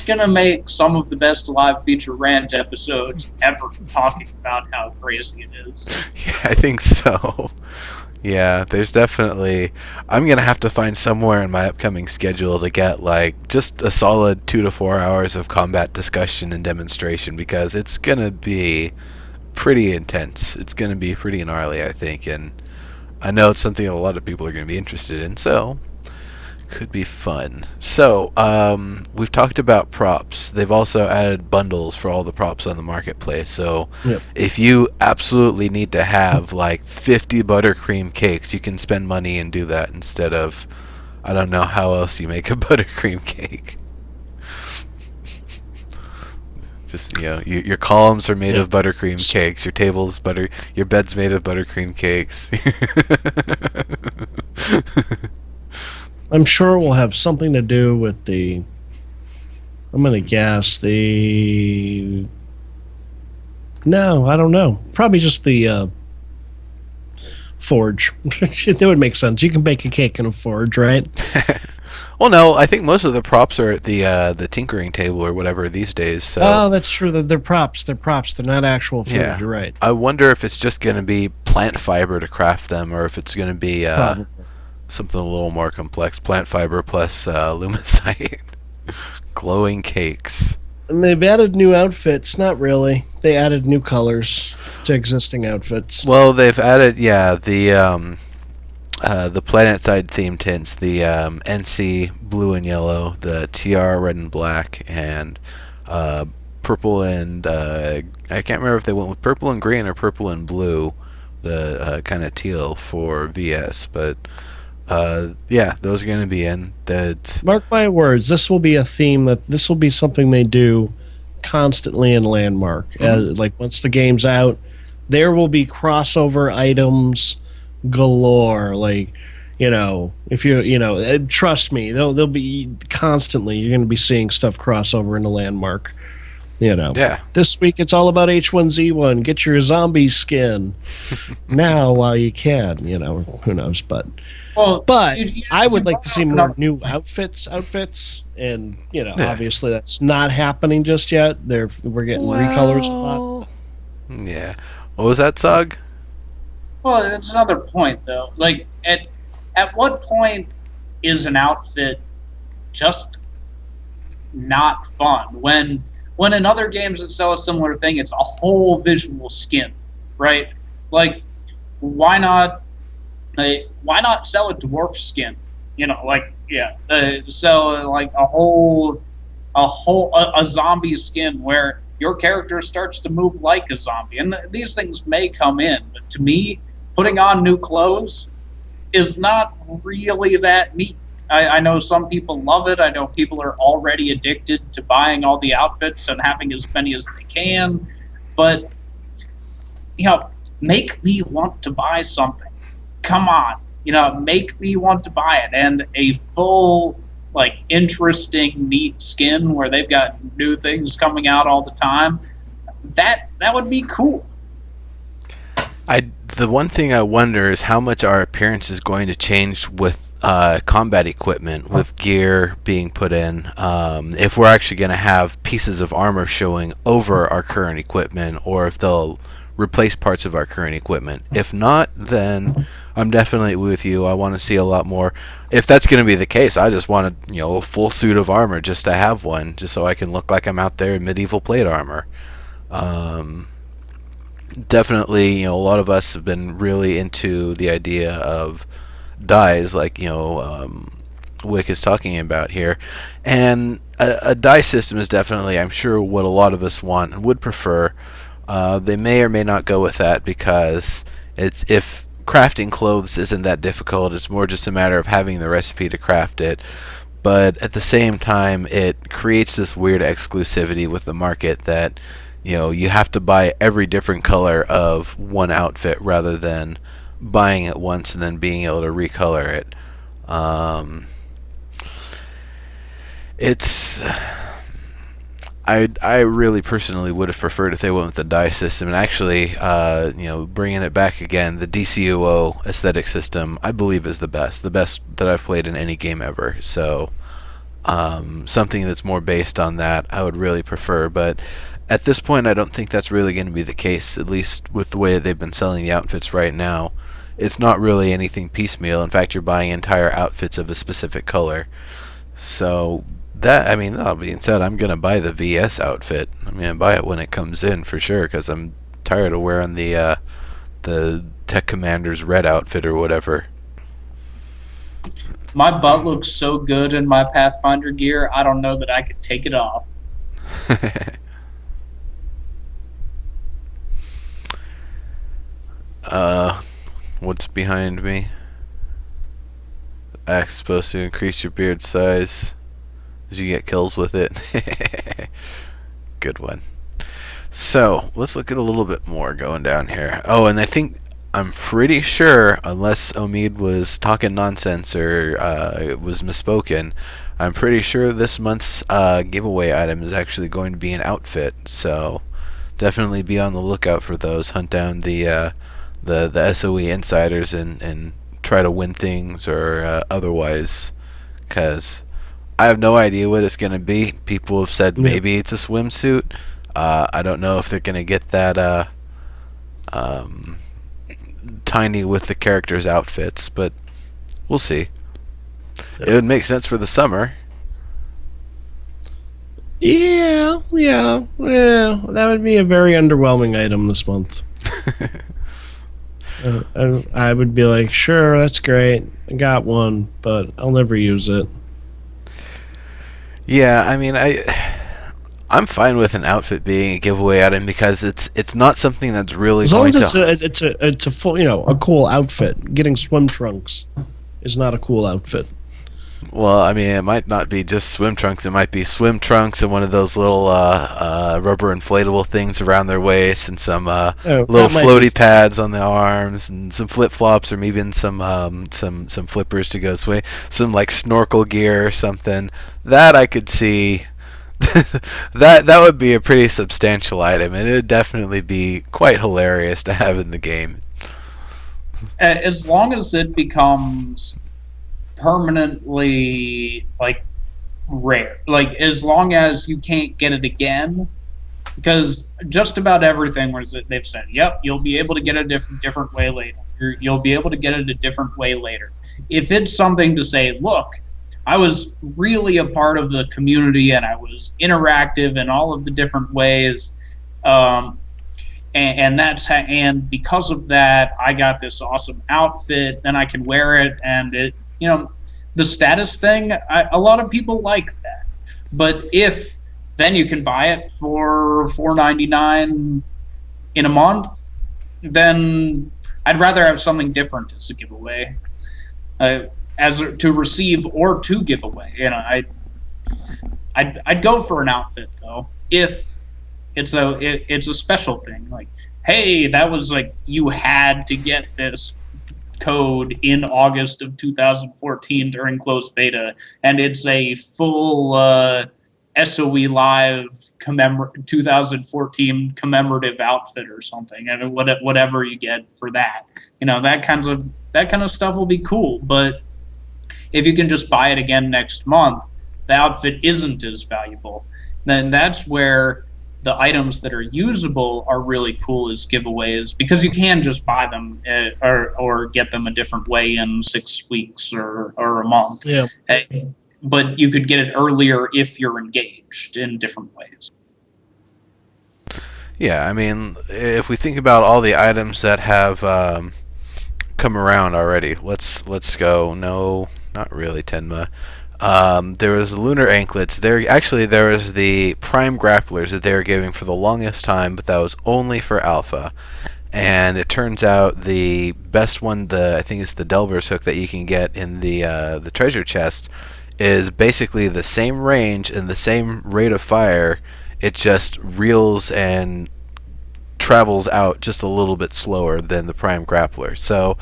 [SPEAKER 3] going to make some of the best live feature Rant episodes ever, talking about how crazy it is.
[SPEAKER 1] Yeah, I think so. Yeah, there's definitely... I'm going to have to find somewhere in my upcoming schedule to get, just a solid 2 to 4 hours of combat discussion and demonstration, because it's going to be pretty intense. It's going to be pretty gnarly, I think, and I know it's something that a lot of people are going to be interested in, so... could be fun. So, we've talked about props. They've also added bundles for all the props on the marketplace. So,
[SPEAKER 2] Yep.
[SPEAKER 1] if you absolutely need to have 50 buttercream cakes, you can spend money and do that instead of, I don't know how else you make a buttercream cake. Just your columns are made
[SPEAKER 2] Yeah.
[SPEAKER 1] of buttercream cakes. Your table's butter. Your bed's made of buttercream cakes.
[SPEAKER 2] I'm sure it will have something to do with the. I'm gonna guess the. No, I don't know. Probably just the forge. That would make sense. You can bake a cake in a forge, right?
[SPEAKER 1] Well, no, I think most of the props are at the tinkering table or whatever these days. So
[SPEAKER 2] Oh, that's true. They're props. They're props. They're not actual food.
[SPEAKER 1] yeah,
[SPEAKER 2] You're right.
[SPEAKER 1] I wonder if it's just going to be plant fiber to craft them, or if it's going to be
[SPEAKER 2] Probably.
[SPEAKER 1] something a little more complex. Plant fiber plus lumicite, glowing cakes.
[SPEAKER 2] And they've added new outfits. Not really. They added new colors to existing outfits.
[SPEAKER 1] Well, they've added the planet side theme tints, the NC blue and yellow, the TR red and black, and purple and I can't remember if they went with purple and green or purple and blue, the kind of teal for VS, but yeah, those are going to be in. That
[SPEAKER 2] Mark my words. This will be a theme this will be something they do constantly in Landmark. Like once the game's out, there will be crossover items galore. Like, if trust me, they'll be constantly. You're going to be seeing stuff crossover into Landmark.
[SPEAKER 1] yeah,
[SPEAKER 2] This week it's all about H1Z1. Get your zombie skin now while you can. Who knows? But
[SPEAKER 3] Well,
[SPEAKER 2] I would like
[SPEAKER 3] brought
[SPEAKER 2] to see
[SPEAKER 3] up
[SPEAKER 2] more
[SPEAKER 3] another-
[SPEAKER 2] new outfits, and obviously that's not happening just yet. We're getting recolors a lot.
[SPEAKER 1] yeah. What was that, Tsagh?
[SPEAKER 3] Well, that's another point, though. Like, at what point is an outfit just not fun? When in other games that sell a similar thing, it's a whole visual skin, right? Like, why not sell a dwarf skin? Sell like a zombie skin where your character starts to move like a zombie. And these things may come in, but to me, putting on new clothes is not really that neat. I know some people love it. I know people are already addicted to buying all the outfits and having as many as they can. But, make me want to buy something. Come on. Make me want to buy it. And a full, interesting, neat skin where they've got new things coming out all the time, that would be cool.
[SPEAKER 1] The one thing I wonder is how much our appearance is going to change with combat equipment, with gear being put in. If we're actually going to have pieces of armor showing over our current equipment, or if they'll replace parts of our current equipment. If not, then I'm definitely with you. I want to see a lot more. If that's going to be the case, I just want a full suit of armor just to have one, just so I can look like I'm out there in medieval plate armor. Definitely, a lot of us have been really into the idea of dyes, like Wick is talking about here, and a dye system is definitely, I'm sure, what a lot of us want and would prefer. They may or may not go with that because if crafting clothes isn't that difficult, it's more just a matter of having the recipe to craft it. But at the same time, it creates this weird exclusivity with the market that you have to buy every different color of one outfit rather than buying it once and then being able to recolor it. I really personally would have preferred if they went with the dye system, and actually, bringing it back again, the DCUO aesthetic system I believe is the best that I've played in any game ever. So something that's more based on that I would really prefer, but at this point I don't think that's really going to be the case, at least with the way they've been selling the outfits right now. It's not really anything piecemeal. In fact, you're buying entire outfits of a specific color. So that being said, I'm going to buy the VS outfit. I'm going to buy it when it comes in for sure, because I'm tired of wearing the Tech Commander's red outfit or whatever.
[SPEAKER 3] My butt looks so good in my Pathfinder gear, I don't know that I could take it off.
[SPEAKER 1] What's behind me? Axe supposed to increase your beard size as you get kills with it. Good one. So let's look at a little bit more going down here. Oh, and I'm pretty sure, unless Omid was talking nonsense or it was misspoken, I'm pretty sure this month's giveaway item is actually going to be an outfit. So definitely be on the lookout for those. Hunt down the SOE insiders and try to win things or otherwise, because I have no idea what it's going to be. People have said maybe it's a swimsuit. I don't know if they're going to get that tiny with the characters' outfits, but we'll see. It would make sense for the summer.
[SPEAKER 2] Yeah. That would be a very underwhelming item this month. I would be like, sure, that's great. I got one, but I'll never use it.
[SPEAKER 1] Yeah, I mean, I'm fine with an outfit being a giveaway item because it's not something that's really
[SPEAKER 2] As long
[SPEAKER 1] going
[SPEAKER 2] as
[SPEAKER 1] to.
[SPEAKER 2] it's a full, a cool outfit. Getting swim trunks is not a cool outfit.
[SPEAKER 1] Well, I mean, it might not be just swim trunks. It might be swim trunks and one of those little rubber inflatable things around their waist, and some little floaty pads on the arms, and some flip flops, or even some flippers to go swim. Some like snorkel gear or something. That I could see. that would be a pretty substantial item, and it would definitely be quite hilarious to have in the game.
[SPEAKER 3] As long as it becomes permanently like rare, like as long as you can't get it again, because just about everything where they've said, yep, you'll be able to get it a different way later. You'll be able to get it a different way later. If it's something to say, look, I was really a part of the community and I was interactive in all of the different ways, and because of that, I got this awesome outfit, and I can wear it, and it, the status thing, a lot of people like that. But if then you can buy it for $4.99 in a month, then I'd rather have something different as a giveaway, as to receive or to give away. I'd go for an outfit though if it's a special thing. Like, hey, that was like you had to get this code in August of 2014 during closed beta, and it's a full SOE Live 2014 commemorative outfit or something, and whatever you get for that, that kind of stuff will be cool. But if you can just buy it again next month, the outfit isn't as valuable. Then that's where the items that are usable are really cool as giveaways, because you can just buy them or get them a different way in 6 weeks or a month.
[SPEAKER 2] Yeah.
[SPEAKER 3] But you could get it earlier if you're engaged in different ways.
[SPEAKER 1] Yeah, I mean, if we think about all the items that have come around already, let's go. No, not really, Tenma. There was the lunar anklets. There was the prime grapplers that they were giving for the longest time, but that was only for alpha. And it turns out the best one, I think it's the Delver's hook that you can get in the treasure chest, is basically the same range and the same rate of fire. It just reels and travels out just a little bit slower than the prime grappler. So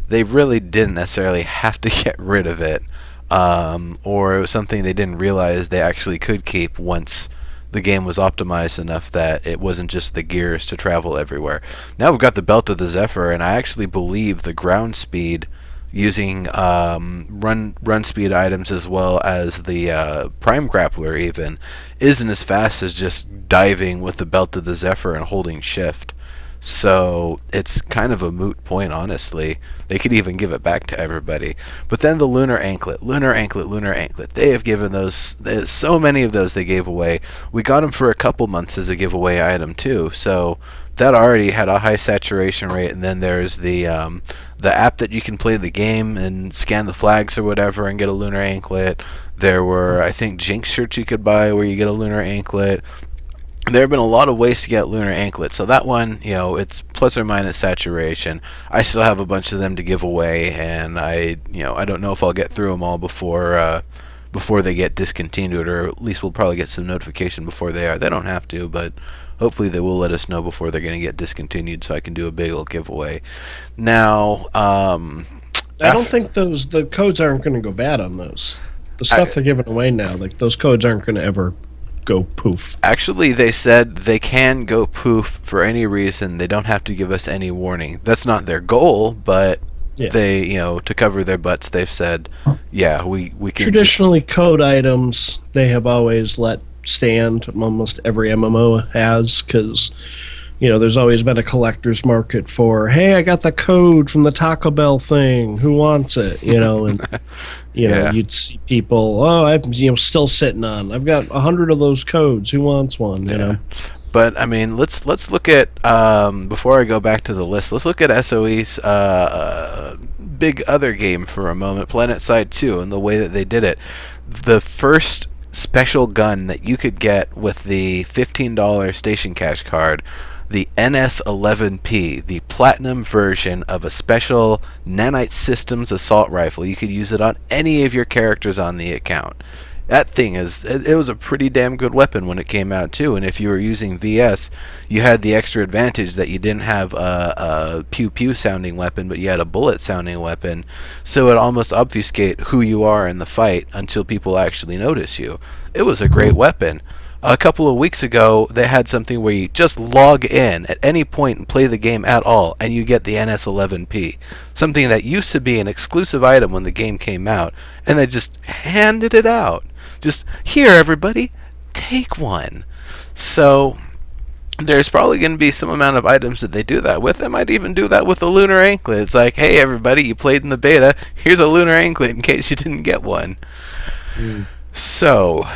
[SPEAKER 1] they really didn't necessarily have to get rid of it. Or it was something they didn't realize they actually could keep once the game was optimized enough that it wasn't just the gears to travel everywhere. Now we've got the Belt of the Zephyr, and I actually believe the ground speed using run speed items as well as the prime grappler even isn't as fast as just diving with the Belt of the Zephyr and holding shift. So it's kind of a moot point, honestly. They could even give it back to everybody. But then the lunar anklet. They have given those. There's so many of those they gave away. We got them for a couple months as a giveaway item too. So that already had a high saturation rate. And then there's the app that you can play the game and scan the flags or whatever and get a lunar anklet. There were, I think, Jinx shirts you could buy where you get a lunar anklet. There have been a lot of ways to get lunar anklet, so that one, it's plus or minus saturation. I still have a bunch of them to give away, and I don't know if I'll get through them all before before they get discontinued, or at least we'll probably get some notification before they are. They don't have to, but hopefully they will let us know before they're going to get discontinued, so I can do a big old giveaway. Now,
[SPEAKER 2] I don't think the codes aren't going to go bad on those. The stuff they're giving away now, like those codes aren't going to ever go poof.
[SPEAKER 1] Actually, they said they can go poof for any reason. They don't have to give us any warning. That's not their goal, but they, to cover their butts, they've said, yeah, we can.
[SPEAKER 2] Traditionally, code items they have always let stand. Almost every MMO has, because there's always been a collector's market for, hey, I got the code from the Taco Bell thing. Who wants it? And you'd see people, I'm still sitting on. I've got 100 of those codes. Who wants one?
[SPEAKER 1] But I mean, let's look at before I go back to the list. Let's look at SOE's big other game for a moment, PlanetSide 2, and the way that they did it. The first special gun that you could get with the $15 station cash card, the NS-11P, the platinum version of a special Nanite Systems assault rifle. You could use it on any of your characters on the account. That thing it was a pretty damn good weapon when it came out too, and if you were using VS, you had the extra advantage that you didn't have a pew-pew sounding weapon, but you had a bullet sounding weapon, so it almost obfuscate who you are in the fight until people actually notice you. It was a great weapon. A couple of weeks ago, they had something where you just log in at any point and play the game at all, and you get the NS-11P. Something that used to be an exclusive item when the game came out, and they just handed it out. Just, here everybody, take one. So, there's probably going to be some amount of items that they do that with. They might even do that with the Lunar Anklet. It's like, hey everybody, you played in the beta, here's a Lunar Anklet in case you didn't get one. So,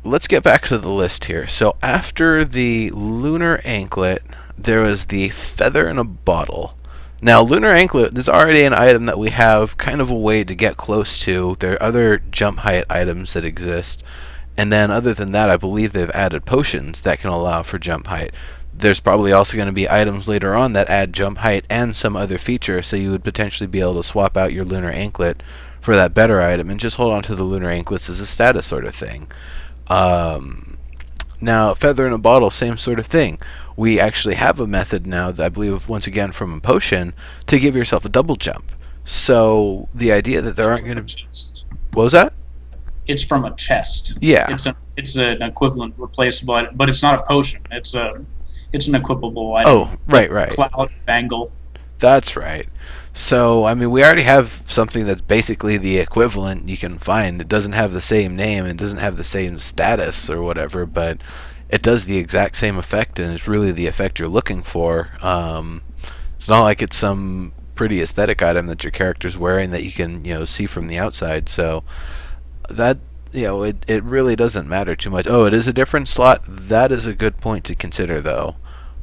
[SPEAKER 1] let's get back to the list here. So after the Lunar Anklet, there was the Feather in a Bottle. Now, Lunar Anklet is already an item that we have kind of a way to get close to. There are other jump height items that exist. And then other than that, I believe they've added potions that can allow for jump height. There's probably also going to be items later on that add jump height and some other feature, so you would potentially be able to swap out your Lunar Anklet for that better item and just hold on to the Lunar Anklets as a status sort of thing. Now, Feather in a Bottle, same sort of thing. We actually have a method now that I believe, once again, from a potion, to give yourself a double jump. So, the idea that there aren't going to... What was that?
[SPEAKER 3] It's from a chest.
[SPEAKER 1] Yeah.
[SPEAKER 3] It's an equivalent replaceable item, but it's not a potion. It's an equipable item.
[SPEAKER 1] Oh, right.
[SPEAKER 3] Cloud Bangle.
[SPEAKER 1] That's right. So, I mean, we already have something that's basically the equivalent you can find. It doesn't have the same name, it doesn't have the same status or whatever, but it does the exact same effect, and it's really the effect you're looking for. It's not like it's some pretty aesthetic item that your character's wearing that you can, see from the outside. So that, it really doesn't matter too much. Oh, it is a different slot. That is a good point to consider, though.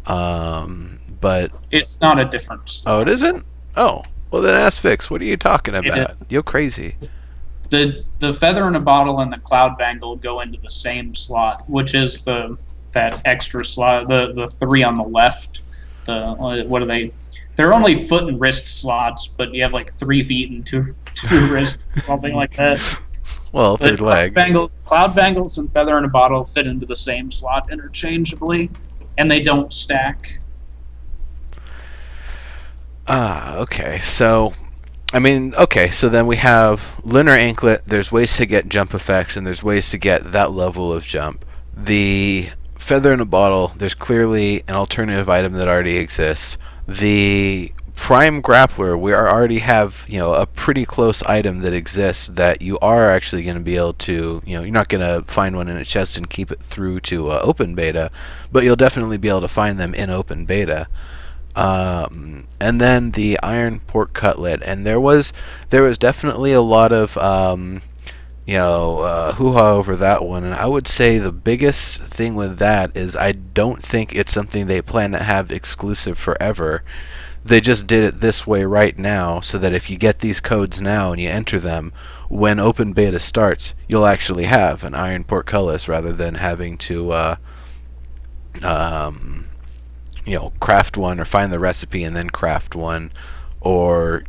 [SPEAKER 1] But
[SPEAKER 3] it's not a different slot.
[SPEAKER 1] Oh, it isn't? Oh, well then ask Fix. What are you talking about? You're crazy.
[SPEAKER 3] The Feather in a Bottle and the Cloud Bangle go into the same slot, which is that extra slot, the three on the left. What are they? They're only foot and wrist slots, but you have like 3 feet and two wrists, something like that.
[SPEAKER 1] Well, third leg.
[SPEAKER 3] Cloud Bangles and Feather in a Bottle fit into the same slot interchangeably, and they don't stack.
[SPEAKER 1] Okay. So, so then we have Lunar Anklet. There's ways to get jump effects, and there's ways to get that level of jump. The Feather in a Bottle, there's clearly an alternative item that already exists. The Prime Grappler, we already have, a pretty close item that exists that you are actually going to be able to, you're not going to find one in a chest and keep it through to open beta, but you'll definitely be able to find them in open beta. And then the Iron Pork Cutlet, and there was definitely a lot of hoo-ha over that one, and I would say the biggest thing with that is I don't think it's something they plan to have exclusive forever. They just did it this way right now, so that if you get these codes now and you enter them, when open beta starts, you'll actually have an Iron Pork Cutlass rather than having to craft one or find the recipe and then craft one, or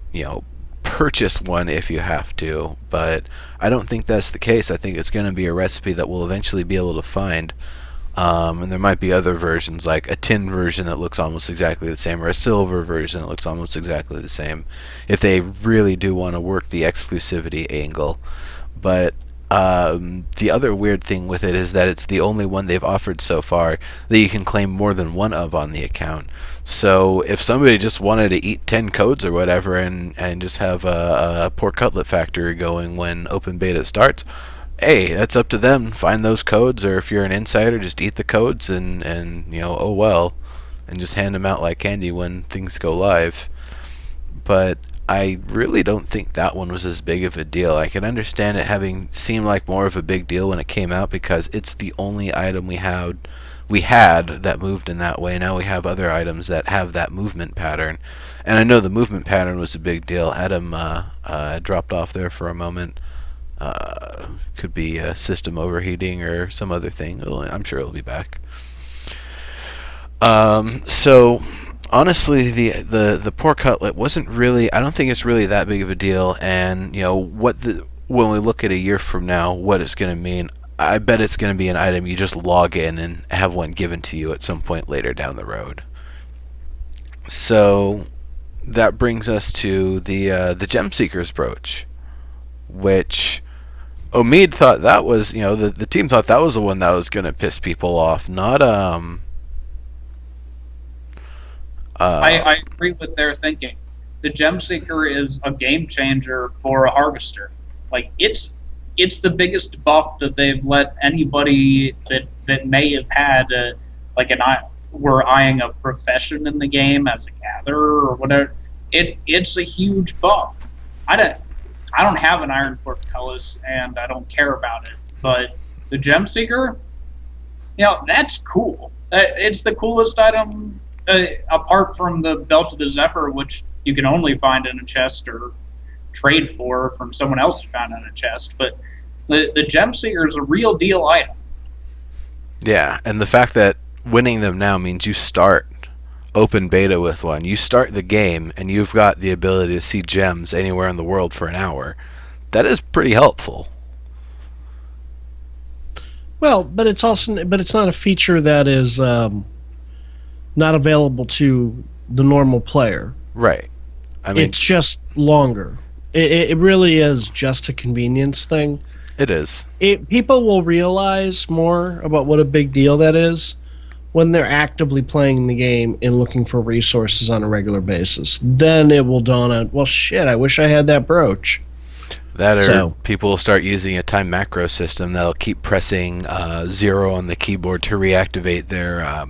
[SPEAKER 1] purchase one if you have to, but I don't think that's the case. I think it's going to be a recipe that we'll eventually be able to find. And there might be other versions, like a tin version that looks almost exactly the same, or a silver version that looks almost exactly the same, if they really do want to work the exclusivity angle. But the other weird thing with it is that it's the only one they've offered so far that you can claim more than one of on the account. So if somebody just wanted to eat 10 codes or whatever and just have a pork cutlet factory going when open beta starts, hey, that's up to them. Find those codes, or if you're an insider, just eat the codes and oh well, and just hand them out like candy when things go live. But I really don't think that one was as big of a deal. I can understand it having seemed like more of a big deal when it came out, because it's the only item we had that moved in that way. Now we have other items that have that movement pattern, and I know the movement pattern was a big deal. Adam dropped off there for a moment. Could be system overheating or some other thing. I'm sure it'll be back. So honestly, the pork cutlet wasn't really. I don't think it's really that big of a deal. And when we look at a year from now, what it's going to mean, I bet it's going to be an item you just log in and have one given to you at some point later down the road. So that brings us to the Gem Seeker's brooch, which Omid thought that was, the team thought that was the one that was going to piss people off, not
[SPEAKER 3] I agree with their thinking. The Gem Seeker is a game changer for a harvester. Like, it's the biggest buff that they've let anybody that may have had were eyeing a profession in the game as a gatherer or whatever. It's a huge buff. I don't have an iron portcullis, and I don't care about it. But the Gem Seeker, that's cool. It's the coolest item, apart from the Belt of the Zephyr, which you can only find in a chest or trade for from someone else who found in a chest. But the Gem Seeker is a real deal item.
[SPEAKER 1] Yeah, and the fact that winning them now means you start open beta with one. You start the game and you've got the ability to see gems anywhere in the world for an hour. That is pretty helpful.
[SPEAKER 2] Well, but it's not a feature that is not available to the normal player.
[SPEAKER 1] Right. I mean,
[SPEAKER 2] it's just longer. It really is just a convenience thing.
[SPEAKER 1] It is.
[SPEAKER 2] People will realize more about what a big deal that is when they're actively playing the game and looking for resources on a regular basis. Then it will dawn on, well, shit, I wish I had that brooch.
[SPEAKER 1] People will start using a time macro system that'll keep pressing 0 on the keyboard to reactivate their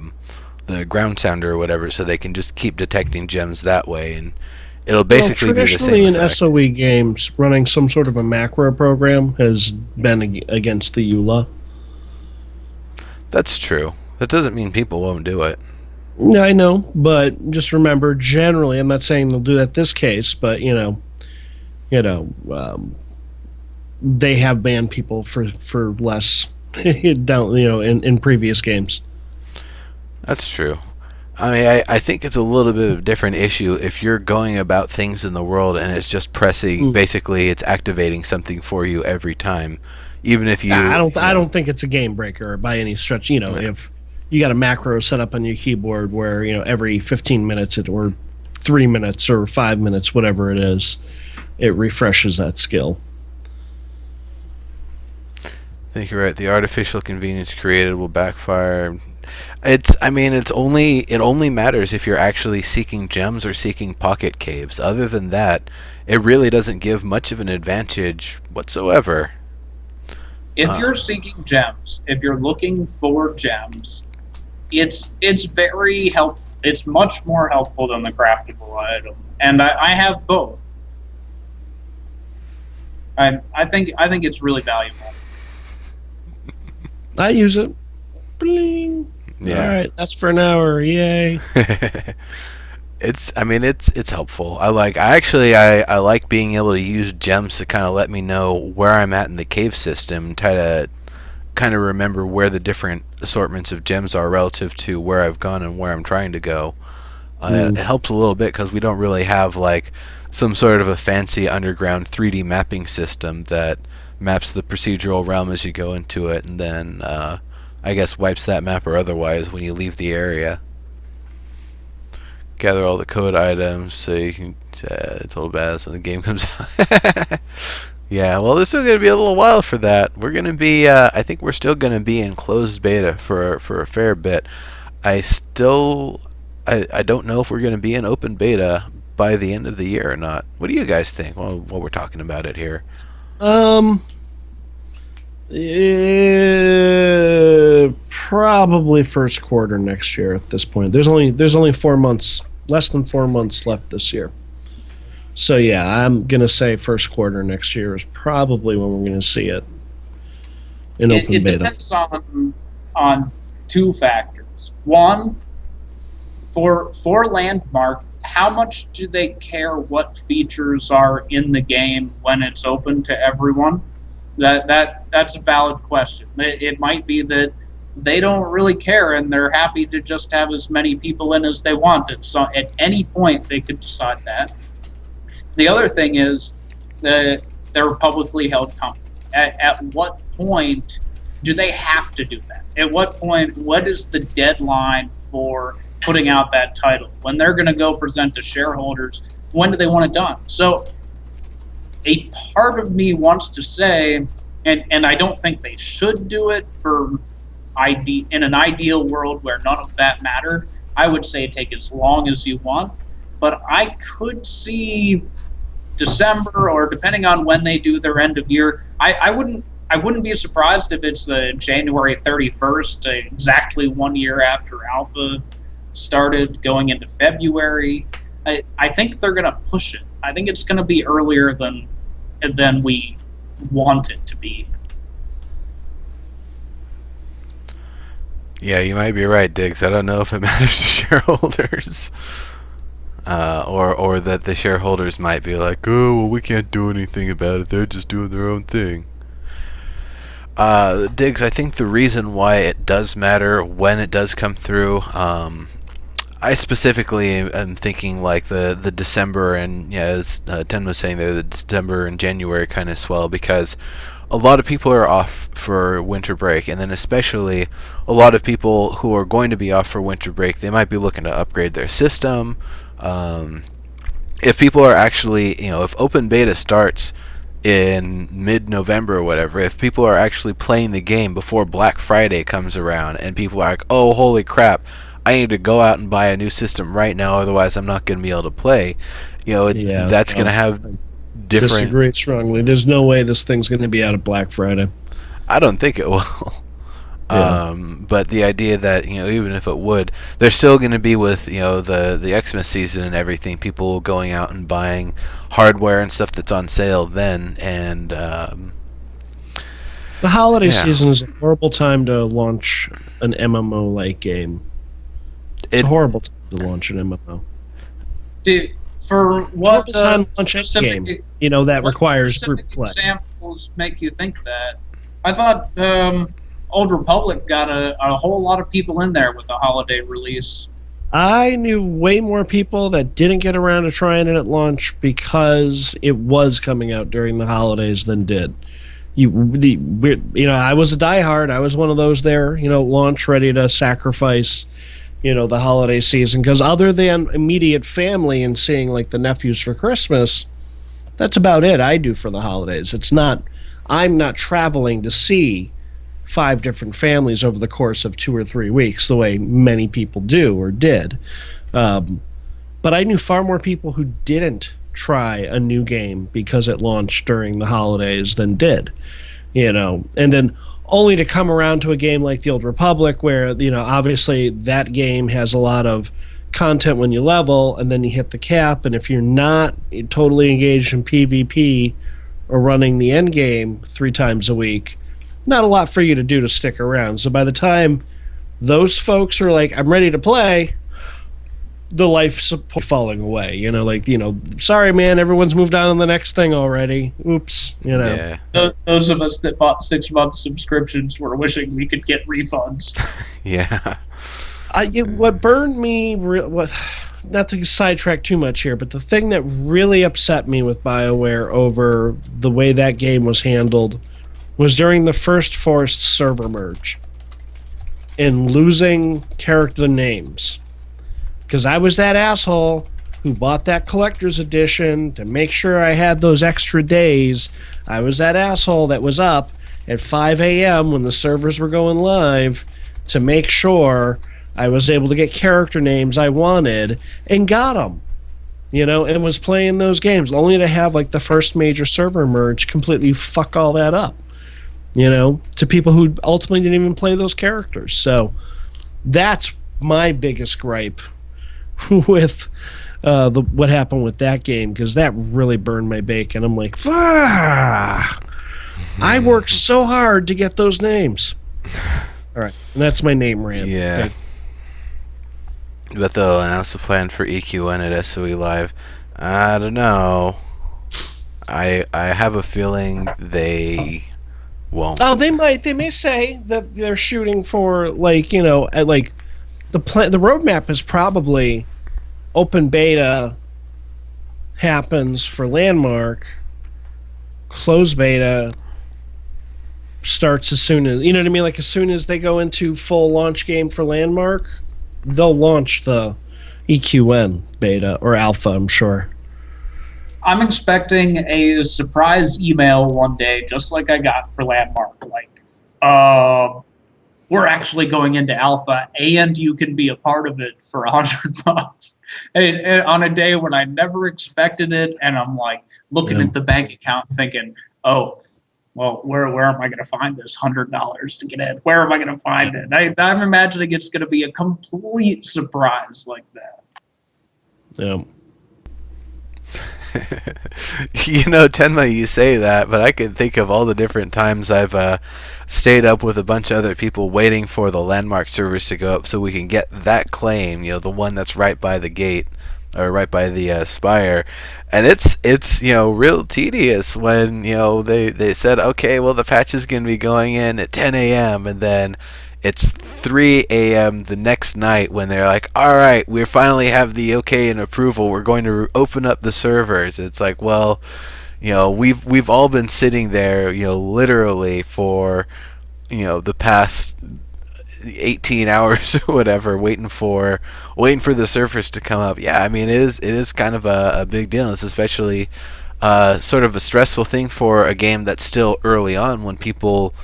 [SPEAKER 1] the ground sounder or whatever, so they can just keep detecting gems that way, and it'll basically be the same
[SPEAKER 2] traditionally in
[SPEAKER 1] effect.
[SPEAKER 2] SOE games, running some sort of a macro program has been against the EULA.
[SPEAKER 1] That's true. That doesn't mean people won't do it.
[SPEAKER 2] Yeah, I know, but just remember, generally, I'm not saying they'll do that this case, but they have banned people for less down, in previous games.
[SPEAKER 1] That's true. I mean, I think it's a little bit of a different issue if you're going about things in the world and it's just pressing. Basically, it's activating something for you every time, even if you.
[SPEAKER 2] I don't think it's a game breaker by any stretch. If you got a macro set up on your keyboard where every 15 minutes or 3 minutes or 5 minutes, whatever it is, it refreshes that skill.
[SPEAKER 1] I think you're right. The artificial convenience created will backfire. It only matters if you're actually seeking gems or seeking pocket caves. Other than that, it really doesn't give much of an advantage whatsoever.
[SPEAKER 3] If you're seeking gems, if you're looking for gems, it's very helpful. It's much more helpful than the craftable item, and I have both. I think it's really valuable.
[SPEAKER 2] I use it. Bling.
[SPEAKER 1] Yeah.
[SPEAKER 2] All right, that's for an hour. Yay.
[SPEAKER 1] It's helpful. I like being able to use gems to kind of let me know where I'm at in the cave system, try to kind of remember where the different assortments of gems are relative to where I've gone and where I'm trying to go. It helps a little bit because we don't really have like some sort of a fancy underground 3D mapping system that maps the procedural realm as you go into it, and then I guess wipes that map or otherwise when you leave the area. Gather all the code items so you can total badass when the game comes out. Yeah, well, this is going to be a little while for that. We're going to be, I think we're still going to be in closed beta for a fair bit. I don't know if we're going to be in open beta by the end of the year or not. What do you guys think while we're talking about it here?
[SPEAKER 2] Probably first quarter next year at this point. There's only 4 months, less than 4 months left this year. So yeah, I'm gonna say first quarter next year is probably when we're gonna see it in open beta.
[SPEAKER 3] It depends on two factors. One, for Landmark, how much do they care what features are in the game when it's open to everyone? That's a valid question. It might be that they don't really care and they're happy to just have as many people in as they want. So at any point they could decide that. The other thing is that they're a publicly held company. At what point do they have to do that? At what point, what is the deadline for putting out that title? When they're going to go present to shareholders, when do they want it done? So a part of me wants to say, and I don't think they should do it in an ideal world where none of that mattered, I would say take as long as you want. But I could see December, or depending on when they do their end of year, I wouldn't be surprised if it's January 31st, exactly 1 year after Alpha started, going into February. I think they're going to push it. I think it's going to be earlier than we want it to be.
[SPEAKER 1] Yeah, you might be right, Diggs. I don't know if it matters to shareholders. Or that the shareholders might be like, oh, well, we can't do anything about it. They're just doing their own thing. Diggs, I think the reason why it does matter when it does come through, I specifically am thinking like the December and, yeah, as Ten was saying there, the December and January kind of swell, because a lot of people are off for winter break, and then especially a lot of people who are going to be off for winter break, they might be looking to upgrade their system. If people are actually, if open beta starts in mid-November or whatever, if people are actually playing the game before Black Friday comes around and people are like, oh, holy crap, I need to go out and buy a new system right now, otherwise I'm not going to be able to play, that's going to have different...
[SPEAKER 2] Disagree strongly. There's no way this thing's going to be out of Black Friday.
[SPEAKER 1] I don't think it will.
[SPEAKER 2] Yeah.
[SPEAKER 1] But the idea that, even if it would, they're still going to be with, the Xmas season and everything, people going out and buying hardware and stuff that's on sale then, and
[SPEAKER 2] the holiday season is a horrible time to launch an MMO-like game. It's a horrible time to launch an MMO.
[SPEAKER 3] For what
[SPEAKER 2] time to launch a game, that requires group play.
[SPEAKER 3] Examples make you think that? I thought Old Republic got a whole lot of people in there with the holiday release.
[SPEAKER 2] I knew way more people that didn't get around to trying it at launch because it was coming out during the holidays than did. I was a diehard. I was one of those there, launch ready to sacrifice, the holiday season, because other than immediate family and seeing like the nephews for Christmas, that's about it I do for the holidays. I'm not traveling to see 5 different families over the course of 2 or 3 weeks the way many people do or did. But I knew far more people who didn't try a new game because it launched during the holidays than did, and then only to come around to a game like the Old Republic where, obviously that game has a lot of content when you level, and then you hit the cap, and if you're not totally engaged in PvP or running the end game 3 times a week, not a lot for you to do to stick around. So by the time those folks are like, I'm ready to play, the life support falling away. Sorry, man, everyone's moved on to the next thing already. Oops.
[SPEAKER 1] Yeah.
[SPEAKER 3] Those of us that bought 6-month subscriptions were wishing we could get refunds.
[SPEAKER 1] Yeah.
[SPEAKER 2] What burned me, not to sidetrack too much here, but the thing that really upset me with BioWare over the way that game was handled was during the first forced server merge and losing character names. Because I was that asshole who bought that collector's edition to make sure I had those extra days. I was that asshole that was up at 5 a.m. when the servers were going live to make sure I was able to get character names I wanted and got them. And was playing those games only to have like the first major server merge completely fuck all that up. To people who ultimately didn't even play those characters. So that's my biggest gripe with what happened with that game, because that really burned my bacon. I'm like, I worked so hard to get those names. All right, and that's my name rant.
[SPEAKER 1] Yeah.
[SPEAKER 2] Okay.
[SPEAKER 1] But they'll announce the plan for EQN at SOE Live. I don't know. I have a feeling they won't.
[SPEAKER 2] Oh, they might. They may say that they're shooting for the roadmap is probably open beta happens for Landmark, closed beta starts as soon as, what I mean? Like as soon as they go into full launch game for Landmark, they'll launch the EQN beta or alpha, I'm sure.
[SPEAKER 3] I'm expecting a surprise email one day, just like I got for Landmark. Like, we're actually going into alpha, and you can be a part of it for $100. And on a day when I never expected it, and I'm like looking at the bank account, thinking, "Oh, well, where am I going to find this $100 to get in? Where am I going to find it?" I'm imagining it's going to be a complete surprise like that.
[SPEAKER 2] Yeah.
[SPEAKER 1] Tenma, you say that, but I can think of all the different times I've stayed up with a bunch of other people waiting for the Landmark servers to go up so we can get that claim, the one that's right by the gate or right by the spire. And it's real tedious when they said, okay, well, the patch is going to be going in at 10 a.m. and then it's 3 a.m. the next night when they're like, all right, we finally have the okay and approval. We're going to open up the servers. It's like, well, we've all been sitting there, literally for, the past 18 hours or whatever, waiting for the servers to come up. Yeah, I mean, it is kind of a big deal. It's especially sort of a stressful thing for a game that's still early on when people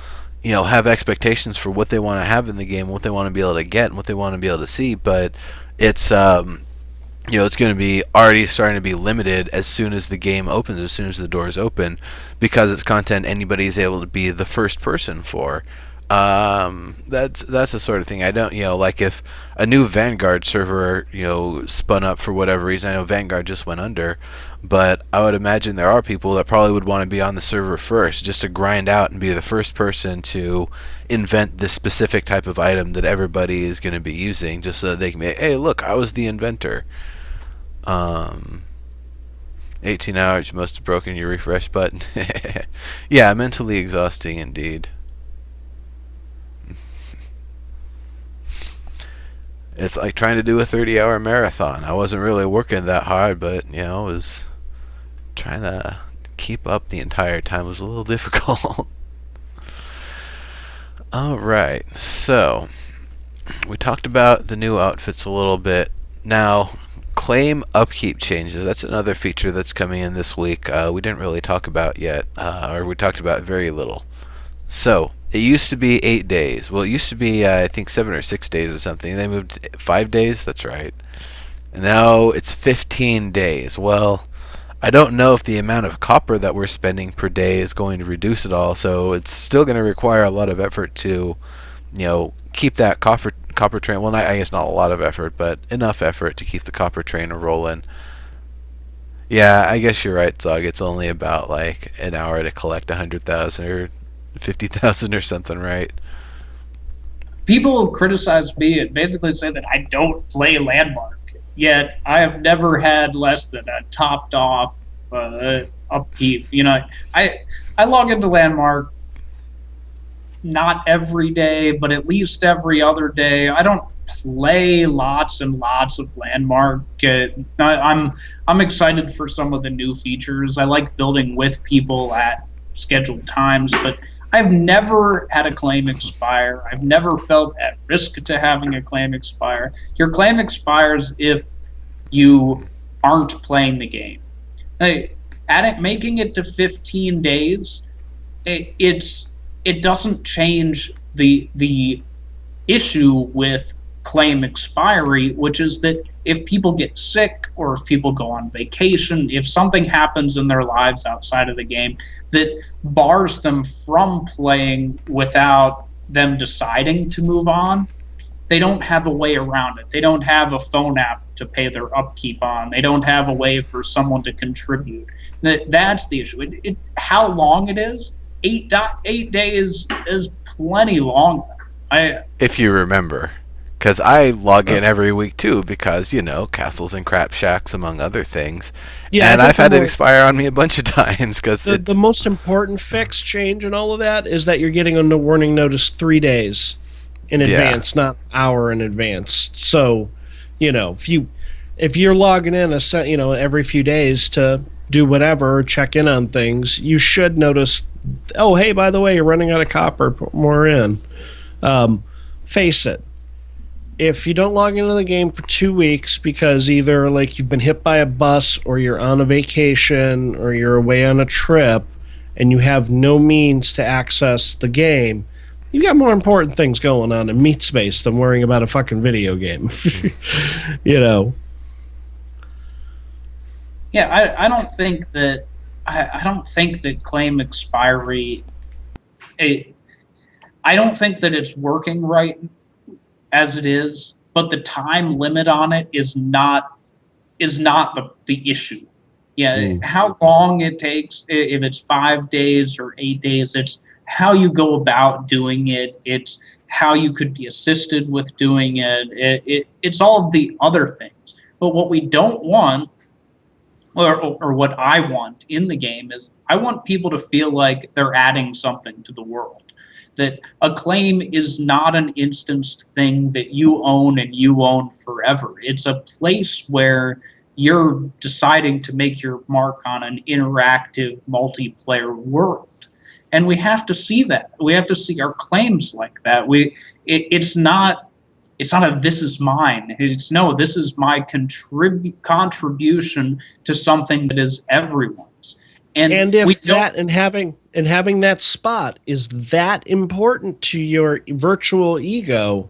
[SPEAKER 1] have expectations for what they want to have in the game, what they want to be able to get, and what they want to be able to see. But it's it's going to be already starting to be limited as soon as the game opens, as soon as the doors open, because it's content anybody is able to be the first person for. That's the sort of thing. I don't, like if a new Vanguard server, spun up for whatever reason. I know Vanguard just went under, but I would imagine there are people that probably would want to be on the server first, just to grind out and be the first person to invent this specific type of item that everybody is going to be using, just so that they can be, hey, look, I was the inventor. 18 hours, you must have broken your refresh button. Yeah, mentally exhausting indeed. It's like trying to do a 30-hour marathon. I wasn't really working that hard, but I was trying to keep up the entire time. It was a little difficult. Alright, so we talked about the new outfits a little bit. Now, claim upkeep changes. That's another feature that's coming in this week. We didn't really talk about yet, or we talked about very little. So, it used to be 8 days. Well, it used to be, I think, 7 or 6 days or something. They moved 5 days? That's right. And now it's 15 days. Well, I don't know if the amount of copper that we're spending per day is going to reduce at all, so it's still going to require a lot of effort to, keep that copper train. Well, I guess not a lot of effort, but enough effort to keep the copper train rolling. Yeah, I guess you're right, Tsagh. It's only about, like, an hour to collect 100,000 or 50,000 or something, right?
[SPEAKER 3] People criticize me and basically say that I don't play Landmark, yet I have never had less than a topped off upkeep. I log into Landmark not every day, but at least every other day. I don't play lots and lots of Landmark. I'm excited for some of the new features. I like building with people at scheduled times, but I've never had a claim expire. I've never felt at risk to having a claim expire. Your claim expires if you aren't playing the game. Making it to 15 days, it doesn't change the issue with claim expiry, which is that if people get sick or if people go on vacation, if something happens in their lives outside of the game that bars them from playing without them deciding to move on, they don't have a way around it. They don't have a phone app to pay their upkeep on. They don't have a way for someone to contribute. That's the issue. How long it is? 8 days is plenty long.
[SPEAKER 1] If you remember. Because I log in every week too, because, castles and crap shacks, among other things. Yeah, and I've had it expire on me a bunch of times. Because
[SPEAKER 2] the most important fix, change, and all of that is that you're getting a warning notice 3 days in advance, not hour in advance. So, if you're logging in every few days to do whatever, or check in on things, you should notice, oh, hey, by the way, you're running out of copper, put more in. Face it. If you don't log into the game for 2 weeks because either you've been hit by a bus or you're on a vacation or you're away on a trip and you have no means to access the game, you got more important things going on in Meat Space than worrying about a fucking video game.
[SPEAKER 3] Yeah, I don't think that claim expiry. I don't think that it's working right as it is, but the time limit on it is not the issue. Yeah, how long it takes, if it's 5 days or 8 days, it's how you go about doing it. It's how you could be assisted with doing it. It's all of the other things. But what we don't want, or what I want in the game, is I want people to feel like they're adding something to the world. That a claim is not an instanced thing that you own and you own forever. It's a place where you're deciding to make your mark on an interactive multiplayer world. And we have to see that. We have to see our claims like that. It's not a this is mine. This is my contribution to something that is everyone's.
[SPEAKER 2] And if that and having that spot is that important to your virtual ego,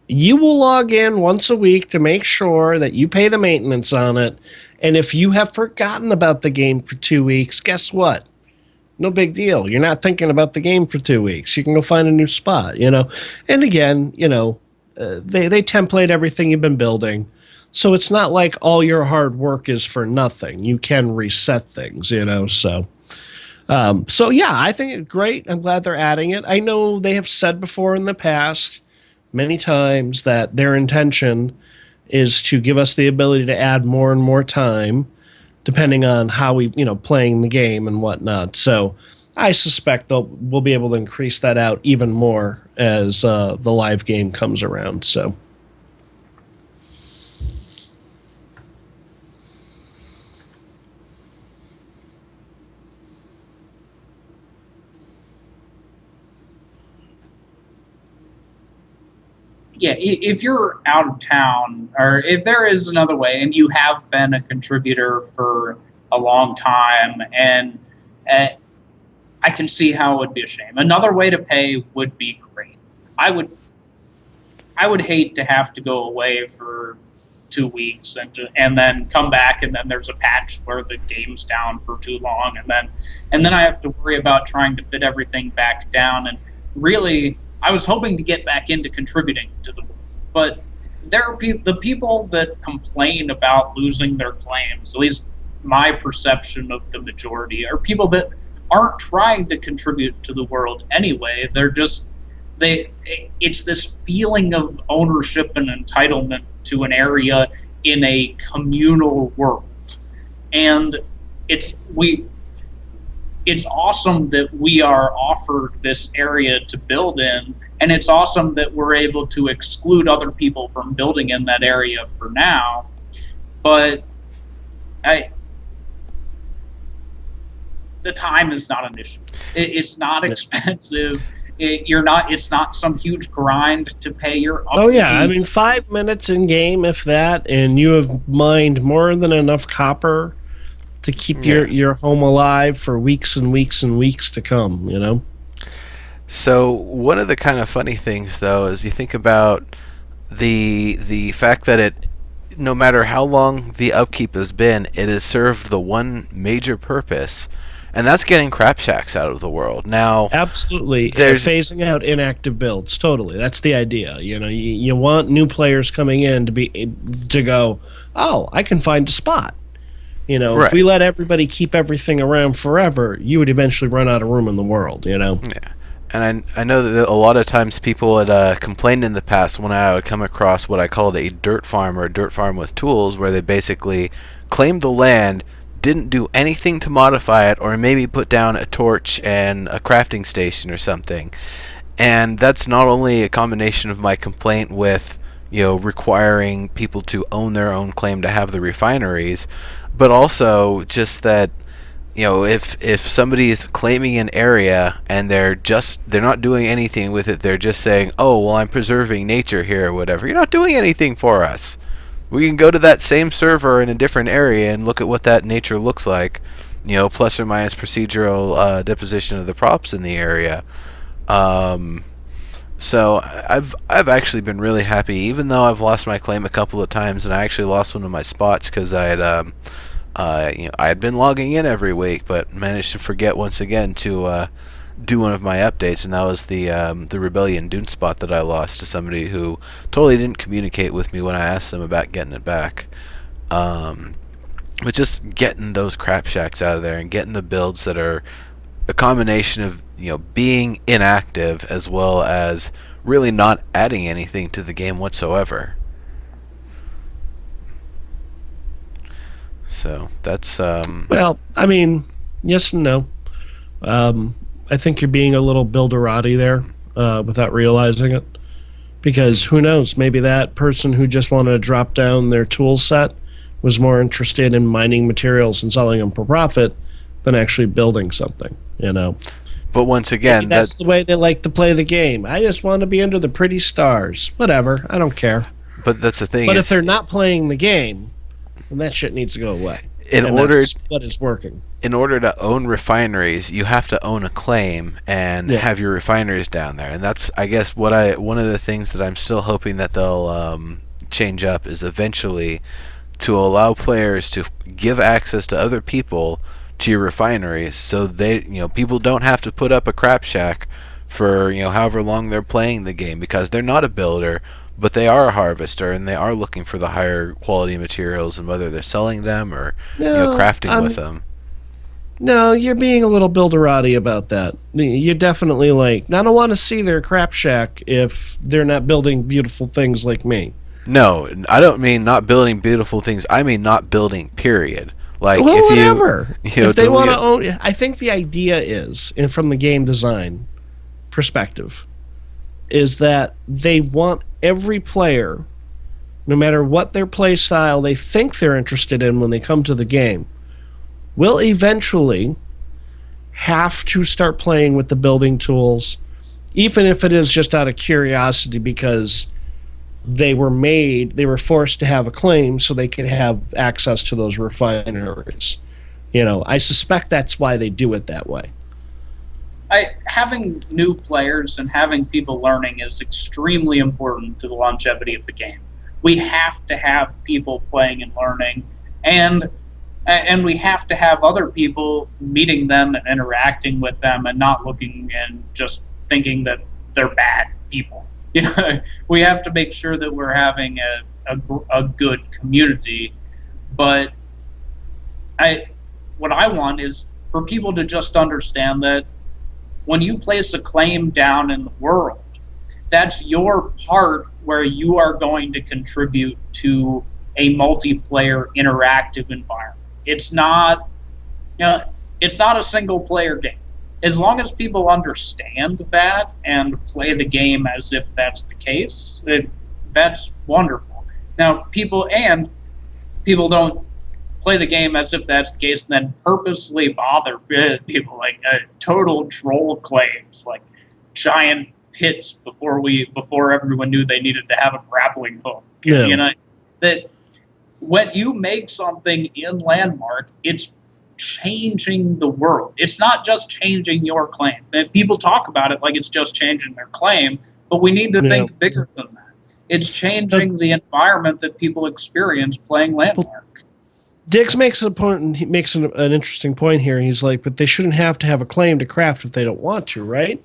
[SPEAKER 2] you will log in once a week to make sure that you pay the maintenance on it. And if you have forgotten about the game for 2 weeks, guess what? No big deal. You're not thinking about the game for 2 weeks. You can go find a new spot, And again, they template everything you've been building. So it's not like all your hard work is for nothing. You can reset things, So yeah, I think it's great. I'm glad they're adding it. I know they have said before in the past, many times, that their intention is to give us the ability to add more and more time, depending on how we, playing the game and whatnot. So I suspect we'll be able to increase that out even more as the live game comes around. So.
[SPEAKER 3] Yeah, if you're out of town, or if there is another way, and you have been a contributor for a long time, and I can see how it would be a shame. Another way to pay would be great. I would hate to have to go away for 2 weeks and then come back, and then there's a patch where the game's down for too long, and then I have to worry about trying to fit everything back down. And really, I was hoping to get back into contributing to the world, but there are the people that complain about losing their claims, at least my perception of the majority, are people that aren't trying to contribute to the world anyway. It's this feeling of ownership and entitlement to an area in a communal world. And it's it's awesome that we are offered this area to build in, and it's awesome that we're able to exclude other people from building in that area for now. But the time is not an issue. It's not expensive. It's not some huge grind to pay your upkeep.
[SPEAKER 2] Oh yeah, I mean 5 minutes in game, if that, and you have mined more than enough copper to keep your home alive for weeks and weeks and weeks to come, you know?
[SPEAKER 1] So one of the kind of funny things, though, is you think about the fact that it, no matter how long the upkeep has been, it has served the one major purpose, and that's getting crap shacks out of the world. Now,
[SPEAKER 2] Absolutely.
[SPEAKER 1] There's-
[SPEAKER 2] Phasing out inactive builds. Totally. That's the idea. You know, you want new players coming in to go, oh, I can find a spot. You know,
[SPEAKER 1] Right.
[SPEAKER 2] if we let everybody keep everything around forever, you would eventually run out of room in the world, you know?
[SPEAKER 1] Yeah. And I know that a lot of times people had complained in the past when I would come across what I called a dirt farm or a dirt farm with tools, where they basically claimed the land, didn't do anything to modify it, or maybe put down a torch and a crafting station or something. And that's not only a combination of my complaint with, requiring people to own their own claim to have the refineries, but also just that, if somebody is claiming an area and they're not doing anything with it, they're just saying, oh, well, I'm preserving nature here or whatever. You're not doing anything for us. We can go to that same server in a different area and look at what that nature looks like, plus or minus procedural deposition of the props in the area. So I've actually been really happy, even though I've lost my claim a couple of times, and I actually lost one of my spots because I had been logging in every week, but managed to forget once again to do one of my updates, and that was the Rebellion Dune spot that I lost to somebody who totally didn't communicate with me when I asked them about getting it back. But just getting those crap shacks out of there and getting the builds that are a combination of being inactive as well as really not adding anything to the game whatsoever. So that's
[SPEAKER 2] Well, I mean, yes and no. I think you're being a little builderati there without realizing it. Because who knows, maybe that person who just wanted to drop down their tool set was more interested in mining materials and selling them for profit than actually building something,
[SPEAKER 1] But once again,
[SPEAKER 2] Maybe that's the way they like to play the game. I just want to be under the pretty stars. Whatever, I don't care.
[SPEAKER 1] But that's the thing.
[SPEAKER 2] But if they're not playing the game, then that shit needs to go away. That's what is working.
[SPEAKER 1] In order to own refineries, you have to own a claim and have your refineries down there, and that's, I guess, one of the things that I'm still hoping that they'll change up is eventually to allow players to give access to other people to your refineries, so they, people don't have to put up a crap shack for however long they're playing the game, because they're not a builder, but they are a harvester and they are looking for the higher quality materials, and whether they're selling them or crafting with them.
[SPEAKER 2] No, you're being a little builderati about that. You're definitely I don't want to see their crap shack if they're not building beautiful things like me.
[SPEAKER 1] No, I don't mean not building beautiful things. I mean not building, period.
[SPEAKER 2] Well, whatever. If they want to own, I think the idea is, and from the game design perspective, is that they want every player, no matter what their play style they think they're interested in when they come to the game, will eventually have to start playing with the building tools, even if it is just out of curiosity, because they were forced to have a claim so they could have access to those refineries. I suspect that's why they do it that way.
[SPEAKER 3] Having new players and having people learning is extremely important to the longevity of the game. We have to have people playing and learning, and we have to have other people meeting them and interacting with them, and not looking and just thinking that they're bad people. We have to make sure that we're having a good community. But what I want is for people to just understand that when you place a claim down in the world, that's your part where you are going to contribute to a multiplayer interactive environment. It's not, it's not a single player game. As long as people understand that and play the game as if that's the case, that's wonderful. Now, people don't play the game as if that's the case and then purposely bother people, like total troll claims, like giant pits before everyone knew they needed to have a grappling hook.
[SPEAKER 2] Yeah.
[SPEAKER 3] You know, that when you make something in Landmark, it's changing the world. It's not just changing your claim. And people talk about it like it's just changing their claim, but we need to think bigger than that. It's changing the environment that people experience playing Landmark.
[SPEAKER 2] Dix makes a point. He makes an interesting point here. He's like, but they shouldn't have to have a claim to craft if they don't want to, right?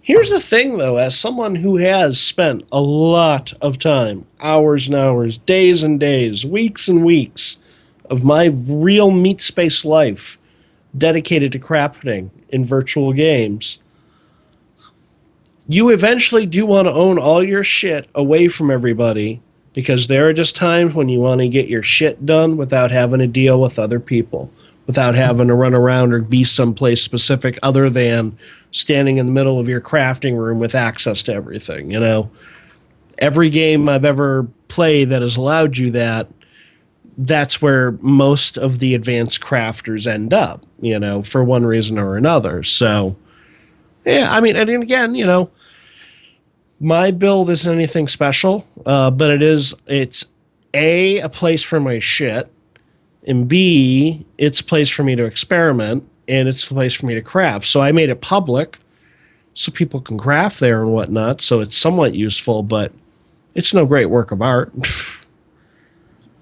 [SPEAKER 2] Here's the thing, though. As someone who has spent a lot of time, hours and hours, days and days, weeks and weeks of my real meat space life dedicated to crafting in virtual games, you eventually do want to own all your shit away from everybody, because there are just times when you want to get your shit done without having to deal with other people, without having to run around or be someplace specific other than standing in the middle of your crafting room with access to everything. You know, every game I've ever played that has allowed you that, that's where most of the advanced crafters end up, you know, for one reason or another. So, yeah, I mean, and again, you know, my build isn't anything special, but it's a place for my shit, and B, it's a place for me to experiment, and it's a place for me to craft. So I made it public so people can craft there and whatnot, so it's somewhat useful, but it's no great work of art.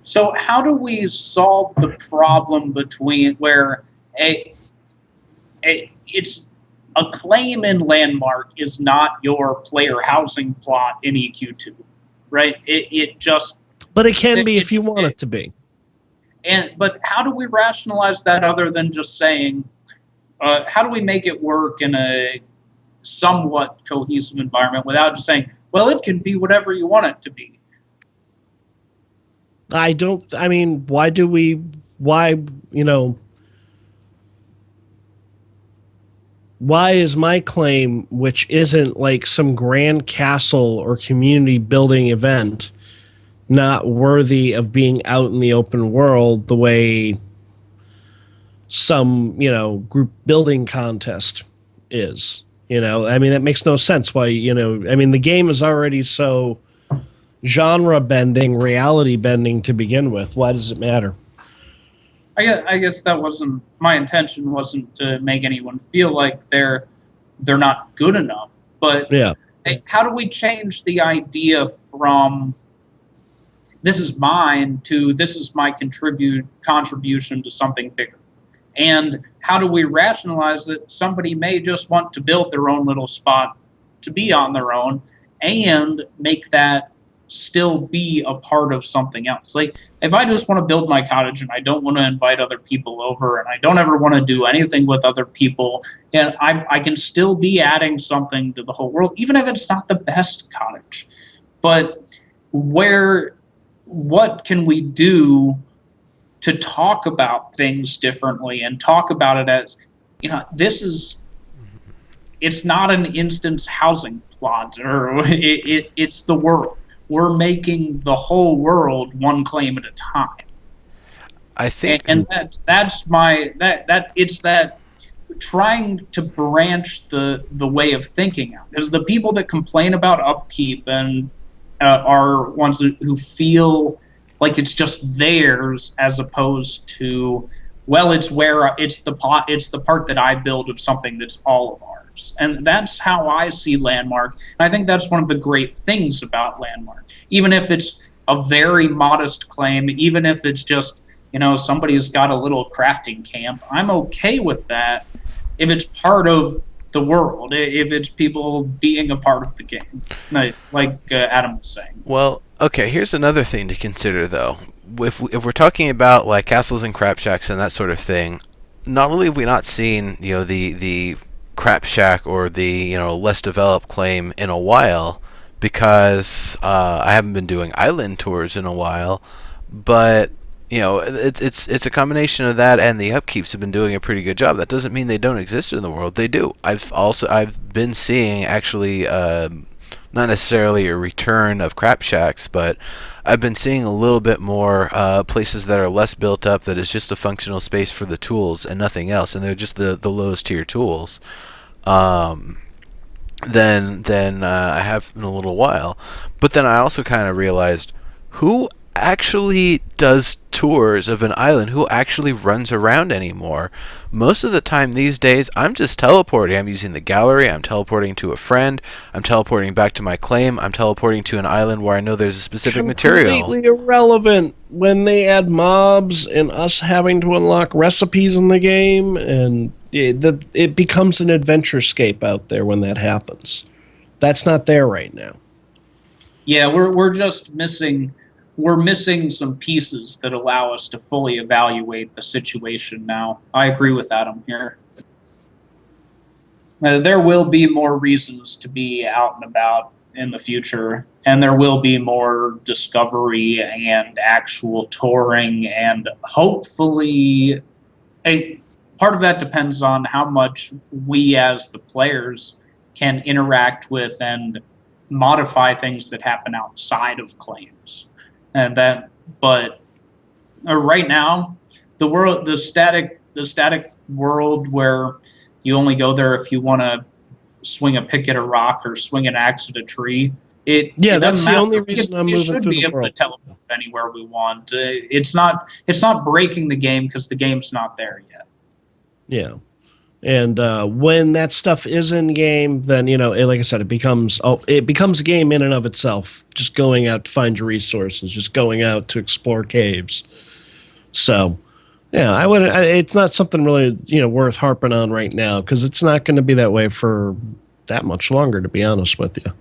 [SPEAKER 3] So how do we solve the problem between where it's a claim in Landmark is not your player housing plot in EQ2, right? It just...
[SPEAKER 2] But it can be if you want it to be.
[SPEAKER 3] But how do we rationalize that other than just saying, how do we make it work in a somewhat cohesive environment without just saying, well, it can be whatever you want it to be?
[SPEAKER 2] Why is my claim, which isn't like some grand castle or community building event, not worthy of being out in the open world the way some, you know, group building contest is? You know, I mean, that makes no sense. Why, you know, I mean, the game is already so genre bending, reality bending to begin with. Why does it matter?
[SPEAKER 3] I guess that wasn't my intention. Wasn't to make anyone feel like they're not good enough. But
[SPEAKER 2] yeah,
[SPEAKER 3] how do we change the idea from this is mine to this is my contribution to something bigger? And how do we rationalize that somebody may just want to build their own little spot to be on their own and make that still be a part of something else? Like, if I just want to build my cottage and I don't want to invite other people over and I don't ever want to do anything with other people, and I can still be adding something to the whole world, even if it's not the best cottage. But what can we do to talk about things differently and talk about it as, you know, it's not an instance housing plot, or it's the world. We're making the whole world one claim at a time.
[SPEAKER 1] I think,
[SPEAKER 3] and that's it's that trying to branch the way of thinking out. Because the people that complain about upkeep and are ones who feel like it's just theirs, as opposed to, well, it's the part that I build of something that's all of ours. And that's how I see Landmark. And I think that's one of the great things about Landmark. Even if it's a very modest claim, even if it's just, you know, somebody's got a little crafting camp, I'm okay with that if it's part of the world, if it's people being a part of the game, like Adam was saying.
[SPEAKER 1] Well, okay, here's another thing to consider, though. If we're talking about like castles and crap shacks and that sort of thing, not only have we not seen, you know, the crap shack or the, you know, less developed claim in a while, because I haven't been doing island tours in a while, but it's a combination of that, and the upkeeps have been doing a pretty good job. That doesn't mean they don't exist in the world. They do. I've been seeing actually, not necessarily a return of crap shacks, but I've been seeing a little bit more places that are less built up, that is just a functional space for the tools and nothing else, and they're just the lowest tier tools. Than I have in a little while. But then I also kind of realized, who actually does tours of an island? Who actually runs around anymore? Most of the time these days, I'm just teleporting. I'm using the gallery, I'm teleporting to a friend, I'm teleporting back to my claim, I'm teleporting to an island where I know there's a specific material.
[SPEAKER 2] Completely irrelevant when they add mobs and us having to unlock recipes in the game, and it becomes an adventurescape out there when that happens. That's not there right now.
[SPEAKER 3] Yeah, we're just missing some pieces that allow us to fully evaluate the situation now. I agree with Adam here. There will be more reasons to be out and about in the future, and there will be more discovery and actual touring, and hopefully part of that depends on how much we as the players can interact with and modify things that happen outside of claims. But right now, the static world where you only go there if you want to swing a pick at a rock or swing an axe at a tree.
[SPEAKER 2] That's the only reason I'm moving through the world. We should be able to
[SPEAKER 3] teleport anywhere we want. It's not breaking the game because the game's not there yet.
[SPEAKER 2] Yeah. And when that stuff is in game, then, like I said, it becomes a game in and of itself. Just going out to find your resources, just going out to explore caves. So, yeah, it's not something really worth harping on right now, because it's not going to be that way for that much longer, to be honest with you.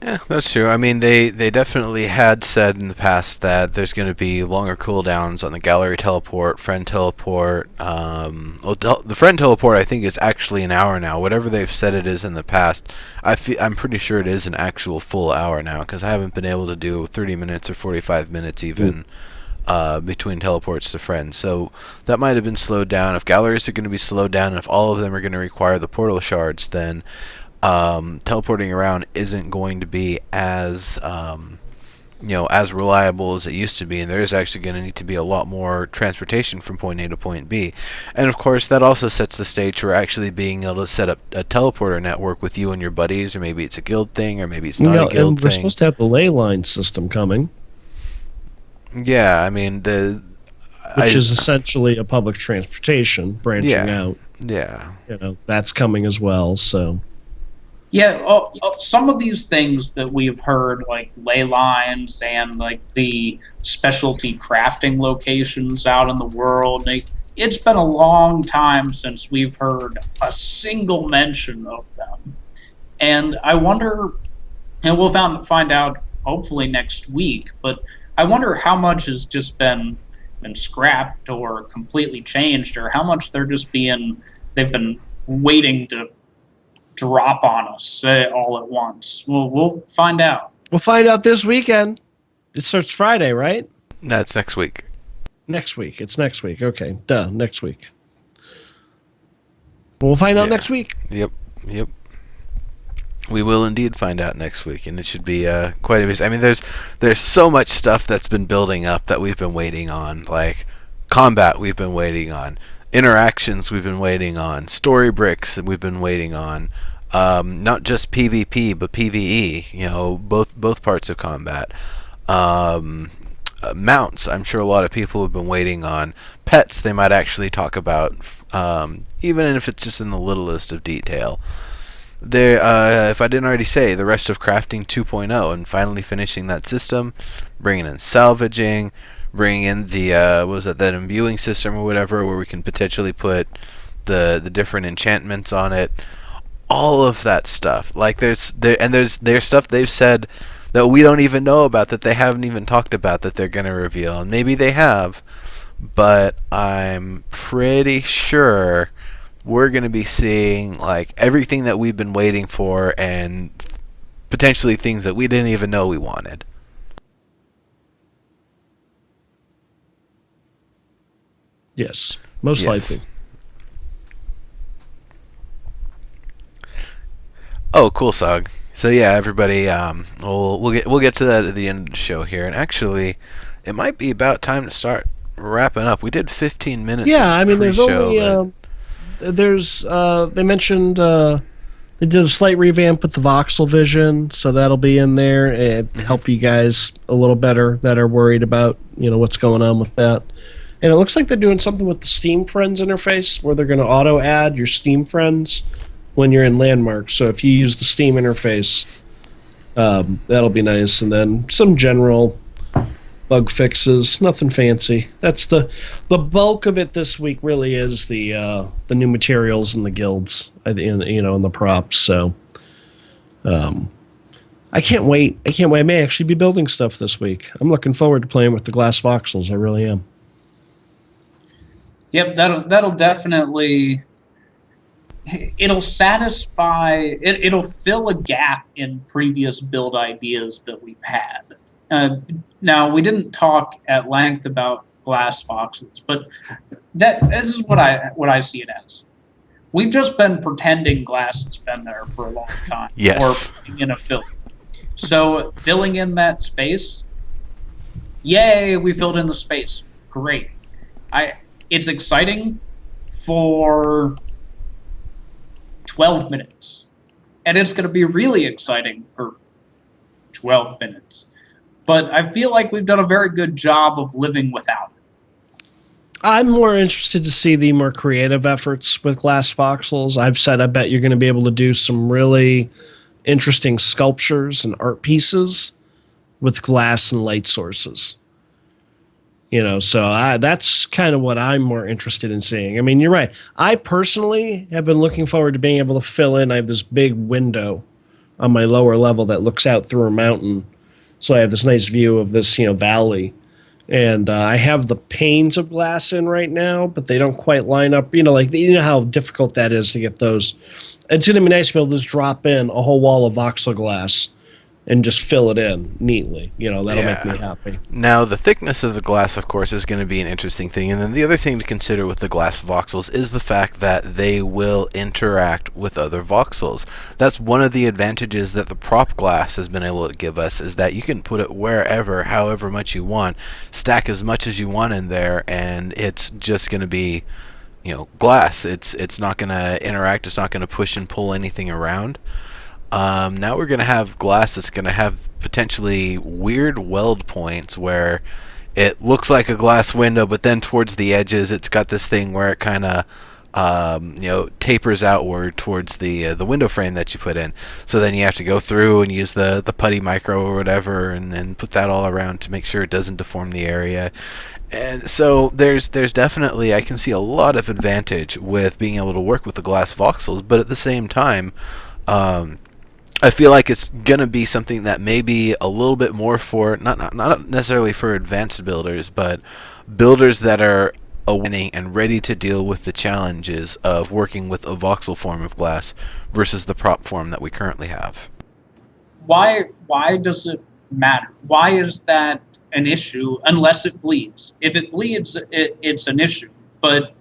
[SPEAKER 1] Yeah, that's true. I mean, they definitely had said in the past that there's going to be longer cooldowns on the gallery teleport, friend teleport. The friend teleport, I think, is actually an hour now. Whatever they've said it is in the past, I'm pretty sure it is an actual full hour now, because I haven't been able to do 30 minutes or 45 minutes even between teleports to friends. So that might have been slowed down. If galleries are going to be slowed down, and if all of them are going to require the portal shards, then teleporting around isn't going to be as as reliable as it used to be, and there is actually going to need to be a lot more transportation from point A to point B. And of course, that also sets the stage for actually being able to set up a teleporter network with you and your buddies, or maybe it's a guild thing, or maybe it's not a guild
[SPEAKER 2] and
[SPEAKER 1] thing.
[SPEAKER 2] We're supposed to have the ley line system coming.
[SPEAKER 1] Yeah, I mean
[SPEAKER 2] which is essentially a public transportation branching out.
[SPEAKER 1] Yeah,
[SPEAKER 2] that's coming as well. So.
[SPEAKER 3] Yeah, some of these things that we've heard, like ley lines and like the specialty crafting locations out in the world, it's been a long time since we've heard a single mention of them. And I wonder, and we'll find out hopefully next week, but I wonder how much has just been scrapped or completely changed, or how much they've been waiting to drop on us all at once. We'll find out.
[SPEAKER 2] We'll find out this weekend. It starts Friday, right?
[SPEAKER 1] No, it's next week.
[SPEAKER 2] Next week. It's next week. Okay. Next week. We'll find out next week.
[SPEAKER 1] Yep. We will indeed find out next week, and it should be quite amazing. I mean, there's so much stuff that's been building up that we've been waiting on, like combat we've been waiting on, interactions we've been waiting on, story bricks we've been waiting on, not just PvP but PvE, both parts of combat. Mounts, I'm sure a lot of people have been waiting on. Pets, they might actually talk about, even if it's just in the littlest of detail. If I didn't already say, the rest of Crafting 2.0, and finally finishing that system, bringing in salvaging, bringing in the that imbuing system or whatever, where we can potentially put the different enchantments on it. All of that stuff. Like there's stuff they've said that we don't even know about, that they haven't even talked about, that they're gonna reveal. And maybe they have, but I'm pretty sure we're gonna be seeing like everything that we've been waiting for, and potentially things that we didn't even know we wanted.
[SPEAKER 2] Yes, most
[SPEAKER 1] Yes.
[SPEAKER 2] likely.
[SPEAKER 1] Oh, cool, Sog. So yeah, everybody, we'll get to that at the end of the show here, and actually, it might be about time to start wrapping up. We did 15 minutes
[SPEAKER 2] Yeah,
[SPEAKER 1] of
[SPEAKER 2] I mean, there's
[SPEAKER 1] pre-show,
[SPEAKER 2] only
[SPEAKER 1] but
[SPEAKER 2] they mentioned they did a slight revamp with the voxel vision, so that'll be in there and help you guys a little better that are worried about what's going on with that. And it looks like they're doing something with the Steam Friends interface where they're going to auto add your Steam friends when you're in landmarks. So if you use the Steam interface, that'll be nice. And then some general bug fixes, nothing fancy. That's the bulk of it this week. Really is the new materials and the guilds, and the props. So I can't wait. I can't wait. I may actually be building stuff this week. I'm looking forward to playing with the glass voxels. I really am.
[SPEAKER 3] Yep, that'll definitely, it'll satisfy it'll fill a gap in previous build ideas that we've had. Now, we didn't talk at length about glass voxels, but this is what I see it as. We've just been pretending glass has been there for a long time,
[SPEAKER 1] Yes.
[SPEAKER 3] or putting in a fill. So filling in that space, yay, we filled in the space. Great. It's exciting for 12 minutes. And it's going to be really exciting for 12 minutes. But I feel like we've done a very good job of living without it.
[SPEAKER 2] I'm more interested to see the more creative efforts with glass voxels. I've said I bet you're going to be able to do some really interesting sculptures and art pieces with glass and light sources. So that's kind of what I'm more interested in seeing. I mean, you're right. I personally have been looking forward to being able to fill in. I have this big window on my lower level that looks out through a mountain. So I have this nice view of this, valley. And I have the panes of glass in right now, but they don't quite line up. How difficult that is to get those. It's going to be nice to be able to just drop in a whole wall of voxel glass and just fill it in neatly. That'll make me happy.
[SPEAKER 1] Now, the thickness of the glass, of course, is going to be an interesting thing. And then the other thing to consider with the glass voxels is the fact that they will interact with other voxels. That's one of the advantages that the prop glass has been able to give us, is that you can put it wherever, however much you want, stack as much as you want in there, and it's just going to be, glass. It's not going to interact. It's not going to push and pull anything around. Now we're going to have glass that's going to have potentially weird weld points where it looks like a glass window, but then towards the edges it's got this thing where it kind of tapers outward towards the window frame that you put in. So then you have to go through and use the putty micro or whatever and put that all around to make sure it doesn't deform the area. And so there's definitely, I can see a lot of advantage with being able to work with the glass voxels, but at the same time, I feel like it's going to be something that may be a little bit more for, not necessarily for advanced builders, but builders that are winning and ready to deal with the challenges of working with a voxel form of glass versus the prop form that we currently have.
[SPEAKER 3] Why does it matter? Why is that an issue unless it bleeds? If it bleeds, it's an issue. But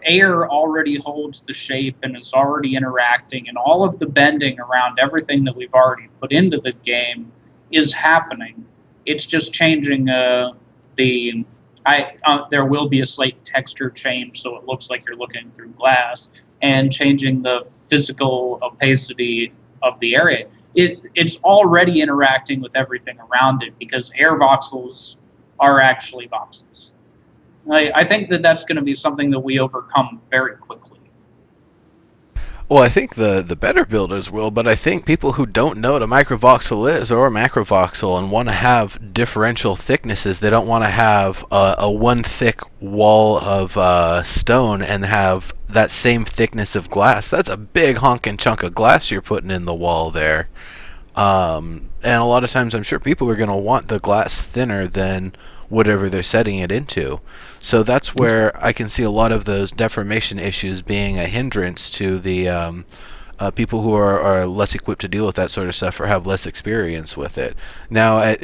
[SPEAKER 3] air already holds the shape and is already interacting, and all of the bending around everything that we've already put into the game is happening. It's just changing there will be a slight texture change, so it looks like you're looking through glass, and changing the physical opacity of the area. It's already interacting with everything around it because air voxels are actually voxels. I think that's going to be something that we overcome very quickly.
[SPEAKER 1] Well, I think the better builders will, but I think people who don't know what a microvoxel is or a macrovoxel and want to have differential thicknesses, they don't want to have a one thick wall of stone and have that same thickness of glass. That's a big honking chunk of glass you're putting in the wall there. And a lot of times I'm sure people are going to want the glass thinner than whatever they're setting it into. So that's where I can see a lot of those deformation issues being a hindrance to the people who are less equipped to deal with that sort of stuff or have less experience with it. Now,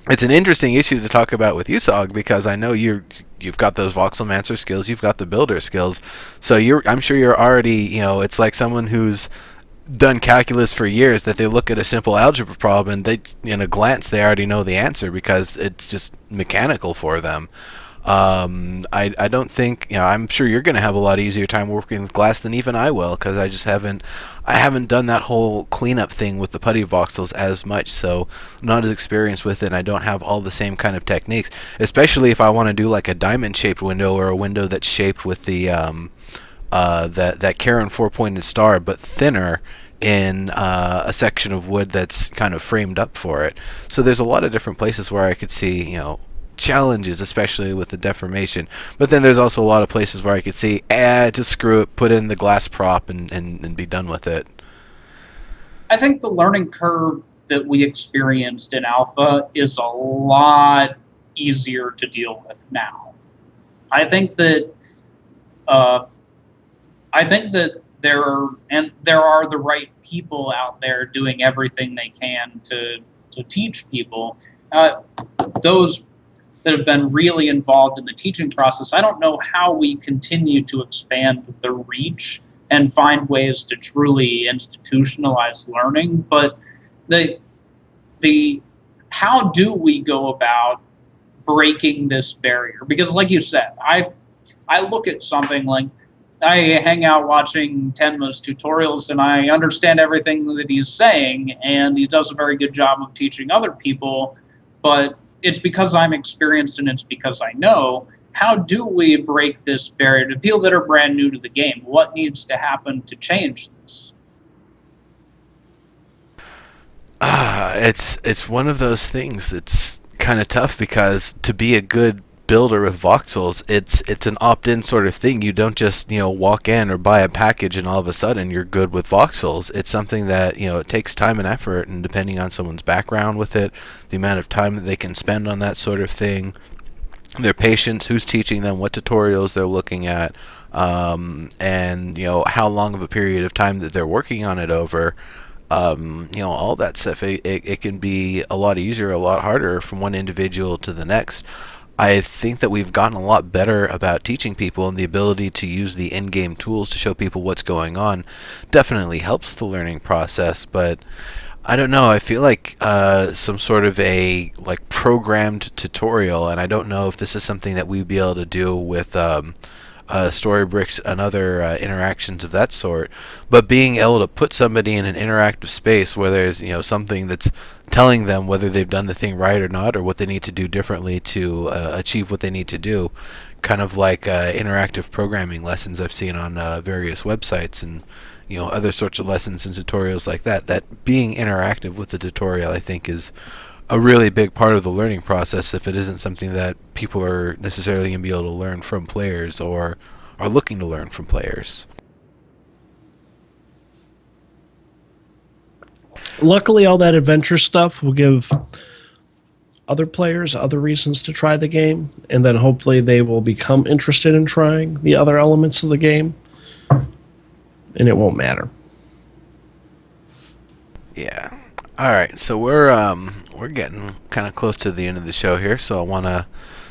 [SPEAKER 1] it's an interesting issue to talk about with you, Tsagh, because I know you've got those voxelmancer skills, you've got the builder skills, so I'm sure you're already, it's like someone who's done calculus for years, that they look at a simple algebra problem and they, in a glance, they already know the answer because it's just mechanical for them. I don't think, I'm sure you're going to have a lot easier time working with glass than even I will, because I haven't done that whole cleanup thing with the putty voxels as much, so I'm not as experienced with it, and I don't have all the same kind of techniques, especially if I want to do like a diamond shaped window, or a window that's shaped with the that Karen 4-pointed star, but thinner in a section of wood that's kind of framed up for it. So there's a lot of different places where I could see, challenges, especially with the deformation. But then there's also a lot of places where I could see, just screw it, put in the glass prop and be done with it.
[SPEAKER 3] I think the learning curve that we experienced in alpha is a lot easier to deal with now. I think that there are the right people out there doing everything they can to teach people. Those that have been really involved in the teaching process, I don't know how we continue to expand the reach and find ways to truly institutionalize learning, but the how do we go about breaking this barrier? Because like you said, I look at something like, I hang out watching Tenma's tutorials and I understand everything that he's saying, and he does a very good job of teaching other people, but it's because I'm experienced and it's because I know. How do we break this barrier to people that are brand new to the game? What needs to happen to change this?
[SPEAKER 1] It's one of those things that's kind of tough, because to be a good builder with voxels, it's an opt-in sort of thing. You don't just walk in or buy a package and all of a sudden you're good with voxels. It's something that it takes time and effort, and depending on someone's background with it, the amount of time that they can spend on that sort of thing, their patience, who's teaching them, what tutorials they're looking at, and how long of a period of time that they're working on it over. All that stuff, it can be a lot easier, a lot harder from one individual to the next. I think that we've gotten a lot better about teaching people, and the ability to use the in-game tools to show people what's going on definitely helps the learning process, but I don't know, I feel like some sort of a programmed tutorial, and I don't know if this is something that we'd be able to do with Storybricks and other interactions of that sort, but being able to put somebody in an interactive space where there's something that's telling them whether they've done the thing right or not, or what they need to do differently to achieve what they need to do, kind of like interactive programming lessons I've seen on various websites, and other sorts of lessons and tutorials like that. That being interactive with the tutorial, I think, is a really big part of the learning process, if it isn't something that people are necessarily going to be able to learn from players, or are looking to learn from players.
[SPEAKER 2] Luckily, all that adventure stuff will give other players other reasons to try the game, and then hopefully they will become interested in trying the other elements of the game, and it won't matter.
[SPEAKER 1] Yeah. All right. So we're getting kind of close to the end of the show here, so I want to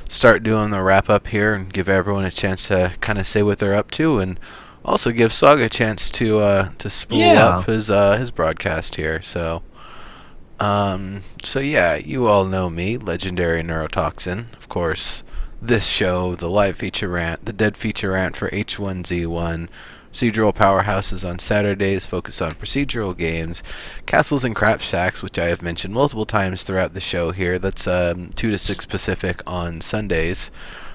[SPEAKER 1] start doing the wrap up here and give everyone a chance to kind of say what they're up to, and also give Tsagh a chance to spool up his broadcast here. So yeah, you all know me, legendary Neurotoxin. Of course, this show, the live feature rant, the dead feature rant for H1Z1. Procedural Powerhouses on Saturdays, focus on procedural games. Castles and Crap Shacks, which I have mentioned multiple times throughout the show here. That's 2 to 6 Pacific on Sundays.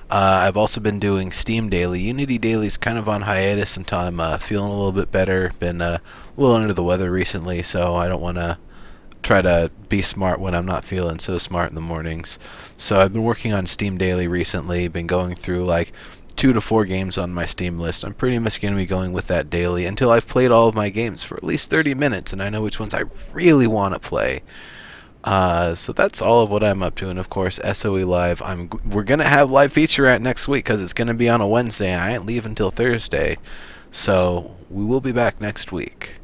[SPEAKER 1] I've also been doing Steam Daily. Unity Daily's kind of on hiatus until I'm feeling a little bit better. Been a little under the weather recently, so I don't want to try to be smart when I'm not feeling so smart in the mornings. So I've been working on Steam Daily recently. Been going through 2 to 4 games on my Steam list. I'm pretty much going to be going with that daily until I've played all of my games for at least 30 minutes and I know which ones I really want to play. So that's all of what I'm up to. And of course, SOE Live, we're going to have live feature at next week because it's going to be on a Wednesday and I ain't leaving until Thursday. So we will be back next week.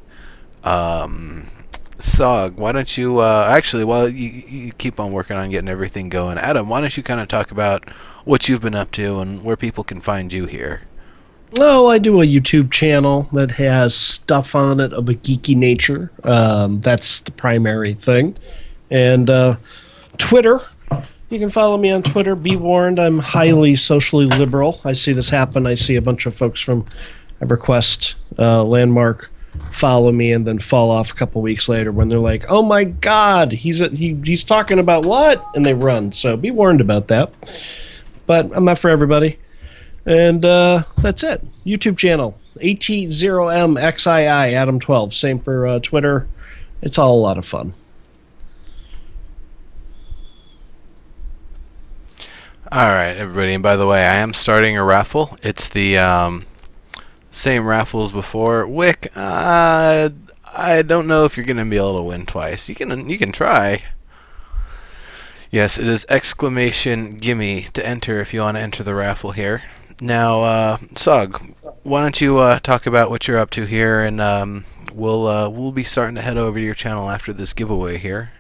[SPEAKER 1] Tsagh, why don't you actually, while you keep on working on getting everything going, Adam, why don't you kind of talk about what you've been up to and where people can find you here?
[SPEAKER 2] Oh, I do a YouTube channel that has stuff on it of a geeky nature. That's the primary thing. And Twitter. You can follow me on Twitter. Be warned, I'm highly socially liberal. I see this happen. I see a bunch of folks from EverQuest, Landmark, follow me and then fall off a couple weeks later when they're like, "Oh my God, he's talking about what?" and they run. So be warned about that. But I'm not for everybody. And that's it. YouTube channel AT0MXII Adam12. Same for Twitter. It's all a lot of fun.
[SPEAKER 1] All right, everybody. And by the way, I am starting a raffle. It's the same raffle as before. Wick, I don't know if you're going to be able to win twice. You can try. Yes, it is exclamation gimme to enter if you want to enter the raffle here. Now, Tsagh, why don't you talk about what you're up to here, and we'll be starting to head over to your channel after this giveaway here.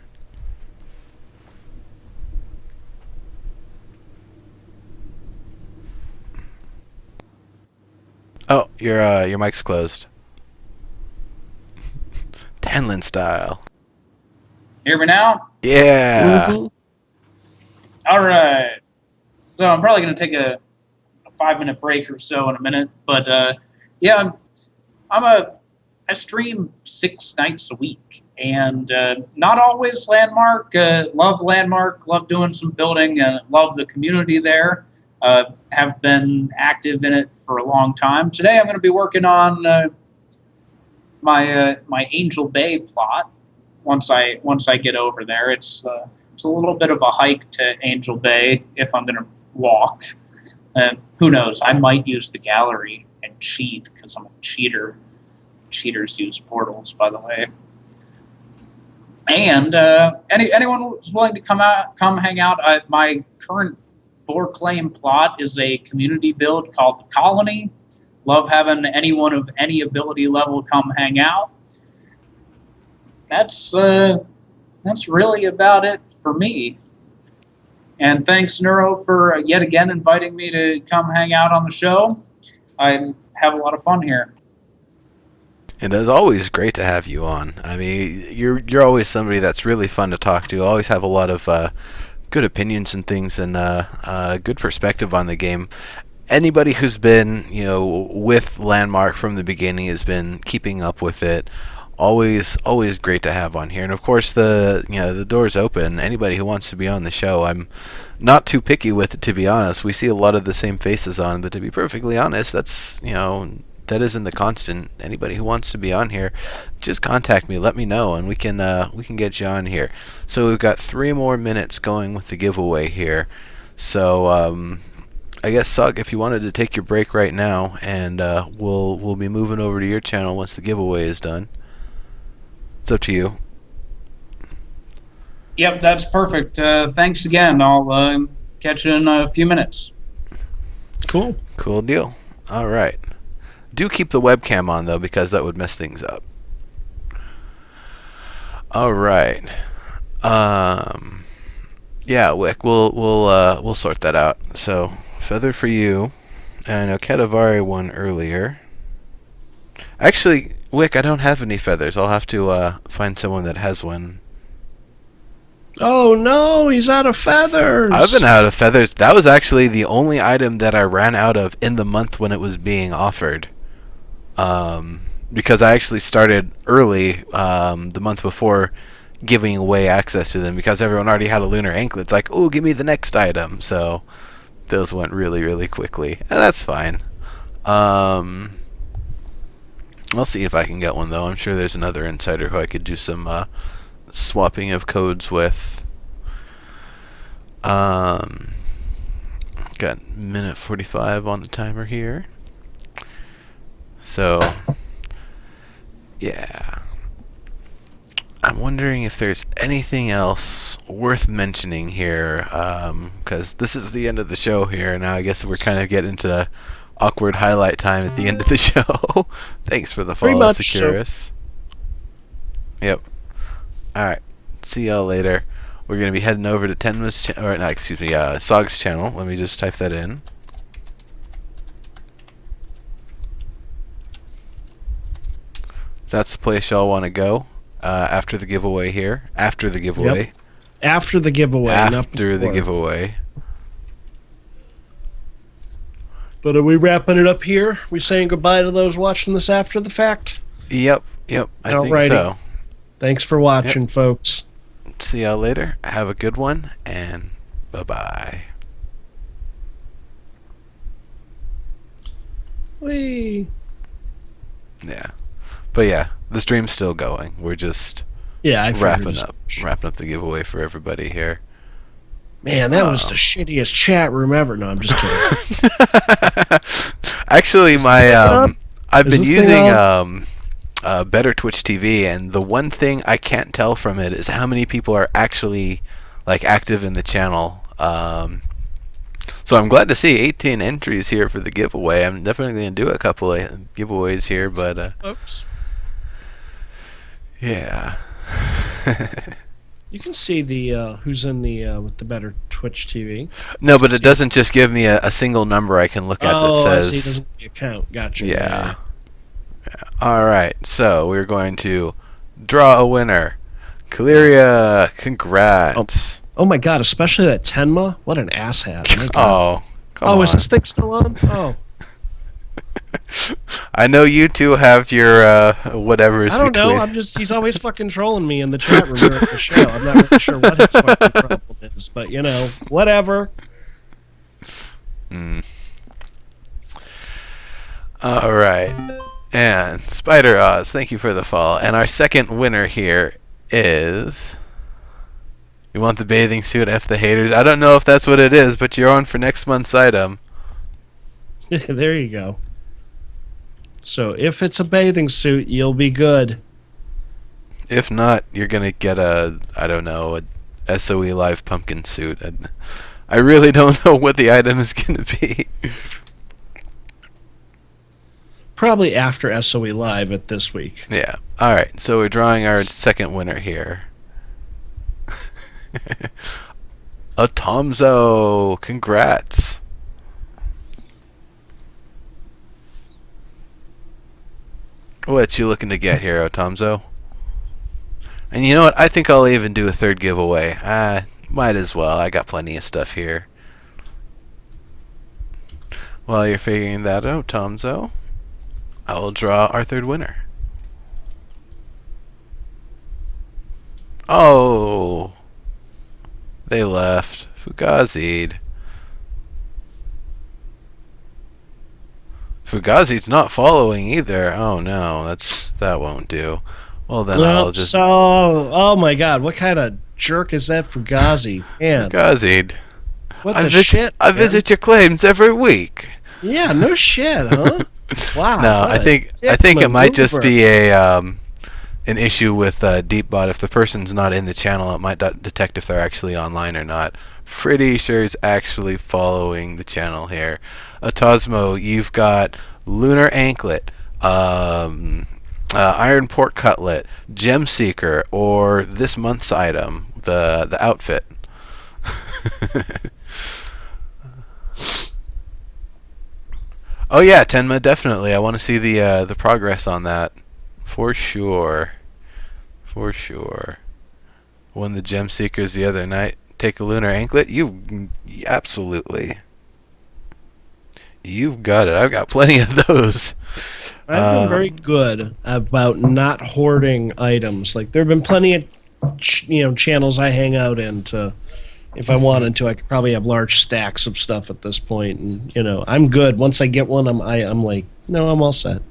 [SPEAKER 1] Oh, your mic's closed. Tanlin style.
[SPEAKER 3] Hear me now?
[SPEAKER 1] Yeah.
[SPEAKER 2] Mm-hmm.
[SPEAKER 3] All right. So I'm probably going to take a 5-minute break or so in a minute, but yeah, I stream 6 nights a week, and not always Landmark. Love Landmark. Love doing some building, and love the community there. Have been active in it for a long time. Today I'm going to be working on my Angel Bay plot. Once I get over there, it's a little bit of a hike to Angel Bay if I'm going to walk. Who knows? I might use the gallery and cheat because I'm a cheater. Cheaters use portals, by the way. And anyone who's willing to come hang out. My current 4-claim plot is a community build called the Colony. Love having anyone of any ability level come hang out. That's really about it for me. And thanks, Neuro, for yet again inviting me to come hang out on the show. I have a lot of fun here.
[SPEAKER 1] It is always great to have you on. I mean, you're always somebody that's really fun to talk to. Always have a lot of good opinions and things, and good perspective on the game. Anybody who's been, with Landmark from the beginning has been keeping up with it. Always great to have on here. And of course, the door's open. Anybody who wants to be on the show, I'm not too picky with it, to be honest. We see a lot of the same faces on, but to be perfectly honest, that's that isn't the constant. Anybody who wants to be on here, just contact me, let me know, and we can get you on here. So we've got 3 more minutes going with the giveaway here. So I guess, Tsagh, if you wanted to take your break right now, and we'll be moving over to your channel once the giveaway is done. It's up to you.
[SPEAKER 3] Yep, that's perfect. Thanks again. I'll catch you in a few minutes.
[SPEAKER 2] Cool.
[SPEAKER 1] Cool deal. All right. Do keep the webcam on, though, because that would mess things up. All right. Yeah, Wick, we'll sort that out. So, feather for you. And I know Katavari won earlier. Actually, Wick, I don't have any feathers. I'll have to find someone that has one.
[SPEAKER 2] Oh no, he's out of feathers.
[SPEAKER 1] I've been out of feathers. That was actually the only item that I ran out of in the month when it was being offered. Because I actually started early the month before giving away access to them because everyone already had a lunar anklet. It's like, oh, give me the next item. So those went really, really quickly. And that's fine. I'll see if I can get one, though. I'm sure there's another insider who I could do some swapping of codes with. Got minute 45 on the timer here. So, yeah. I'm wondering if there's anything else worth mentioning here, because this is the end of the show here. Now I guess we're kind of getting to awkward highlight time at the end of the show. Thanks for the follow, Securus. So. Yep. Alright. See y'all later. We're going to be heading over to Tsagh's channel. Let me just type that in. That's the place y'all want to go after the giveaway here. After the giveaway.
[SPEAKER 2] Yep. After the giveaway.
[SPEAKER 1] After the giveaway.
[SPEAKER 2] But are we wrapping it up here? We saying goodbye to those watching this after the fact?
[SPEAKER 1] Yep. I think so.
[SPEAKER 2] Thanks for watching, folks.
[SPEAKER 1] See y'all later. Have a good one, and bye-bye.
[SPEAKER 2] Whee!
[SPEAKER 1] Yeah. But yeah, the stream's still going. We're just wrapping up the giveaway for everybody here.
[SPEAKER 2] Man, that was the shittiest chat room ever. No, I'm just kidding.
[SPEAKER 1] Actually, I've been using Better Twitch TV, and the one thing I can't tell from it is how many people are actually active in the channel. So I'm glad to see 18 entries here for the giveaway. I'm definitely going to do a couple of giveaways here, but
[SPEAKER 2] Oops.
[SPEAKER 1] Yeah.
[SPEAKER 2] You can see the who's in the with the Better Twitch TV.
[SPEAKER 1] No, but it doesn't just give me a single number I can look at that says.
[SPEAKER 2] I see. It doesn't give me a count. Gotcha.
[SPEAKER 1] Yeah. All right. So we're going to draw a winner. Kaliria, congrats.
[SPEAKER 2] Oh my God! Especially that Tenma. What an asshat.
[SPEAKER 1] Oh. Come on.
[SPEAKER 2] Is this thing still on? Oh.
[SPEAKER 1] I know you two have your whatever is
[SPEAKER 2] I don't
[SPEAKER 1] between.
[SPEAKER 2] know. He's always fucking trolling me in the chat room during the show. I'm not really sure what his fucking problem is, but whatever.
[SPEAKER 1] All right. And Spider Oz, thank you for the follow. And our second winner here is. You want the bathing suit? F the haters. I don't know if that's what it is, but you're on for next month's item.
[SPEAKER 2] There you go. So if it's a bathing suit, you'll be good.
[SPEAKER 1] If not, you're gonna get a SOE live pumpkin suit. I really don't know what the item is gonna be.
[SPEAKER 2] Probably after SOE live at this week.
[SPEAKER 1] Yeah. All right. So we're drawing our second winner here. Atomzo, congrats. What you looking to get here, Otomzo? And you know what? I think I'll even do a third giveaway. Might as well. I got plenty of stuff here. While you're figuring that out, Tomzo, I will draw our third winner. Oh, they left. Fugazi'd. Fugazi's not following either. Oh no, that won't do. Well then I'll just.
[SPEAKER 2] Oh my God, what kind of jerk is that Fugazi? Man,
[SPEAKER 1] Fugazi'd.
[SPEAKER 2] What the shit?
[SPEAKER 1] I visit your claims every week.
[SPEAKER 2] Yeah, no shit, huh? Wow.
[SPEAKER 1] No, I think it might just be an issue with DeepBot. If the person's not in the channel, it might detect if they're actually online or not. Pretty sure he's actually following the channel here. Atosmo, you've got Lunar Anklet, Iron Pork Cutlet, Gem Seeker, or this month's item, the outfit. Oh yeah, Tenma, definitely. I want to see the progress on that, for sure. For sure. Won the Gem Seekers the other night. Take a Lunar Anklet? You absolutely. You've got it. I've got plenty of those.
[SPEAKER 2] I've been very good about not hoarding items. Like there have been plenty of channels I hang out in to. If I wanted to, I could probably have large stacks of stuff at this point, and I'm good. Once I get one, I'm like, no, I'm all set.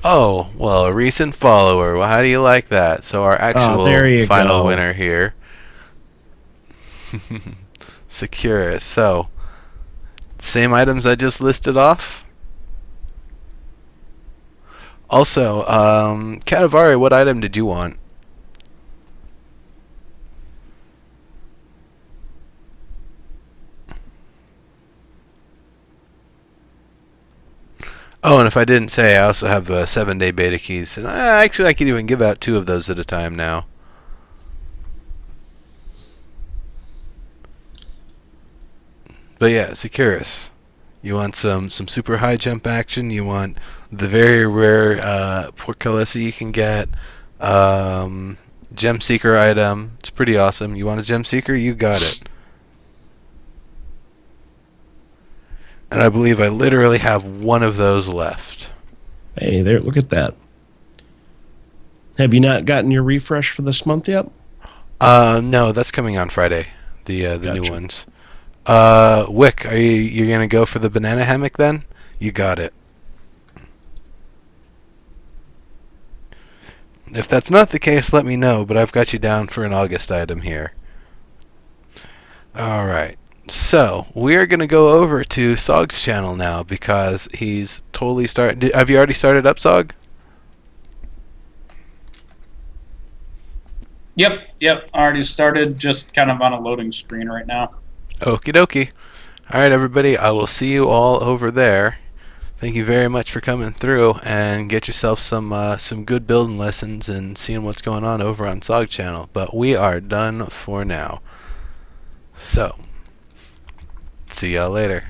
[SPEAKER 1] Oh well, a recent follower. Well, how do you like that? So our actual final winner here, Securus. So same items I just listed off. Also, Cadavari, what item did you want? Oh, and if I didn't say, I also have 7-day beta keys, and actually I can even give out 2 of those at a time now. But yeah, Securus. You want some super high jump action. You want the very rare portcullis you can get. Gem Seeker item. It's pretty awesome. You want a Gem Seeker? You got it. And I believe I literally have one of those left.
[SPEAKER 2] Hey, there! Look at that. Have you not gotten your refresh for this month yet?
[SPEAKER 1] No, that's coming on Friday. The new
[SPEAKER 2] Gotcha.
[SPEAKER 1] ones. Wick, are you gonna go for the banana hammock then? You got it. If that's not the case, let me know, but I've got you down for an August item here. Alright, so we're going to go over to Tsagh's channel now because he's totally started. Have you already started up, Tsagh?
[SPEAKER 3] Yep. Already started. Just kind of on a loading screen right now.
[SPEAKER 1] Okie dokie. Alright, everybody, I will see you all over there. Thank you very much for coming through, and get yourself some good building lessons and seeing what's going on over on Tsagh channel. But we are done for now. So, see y'all later.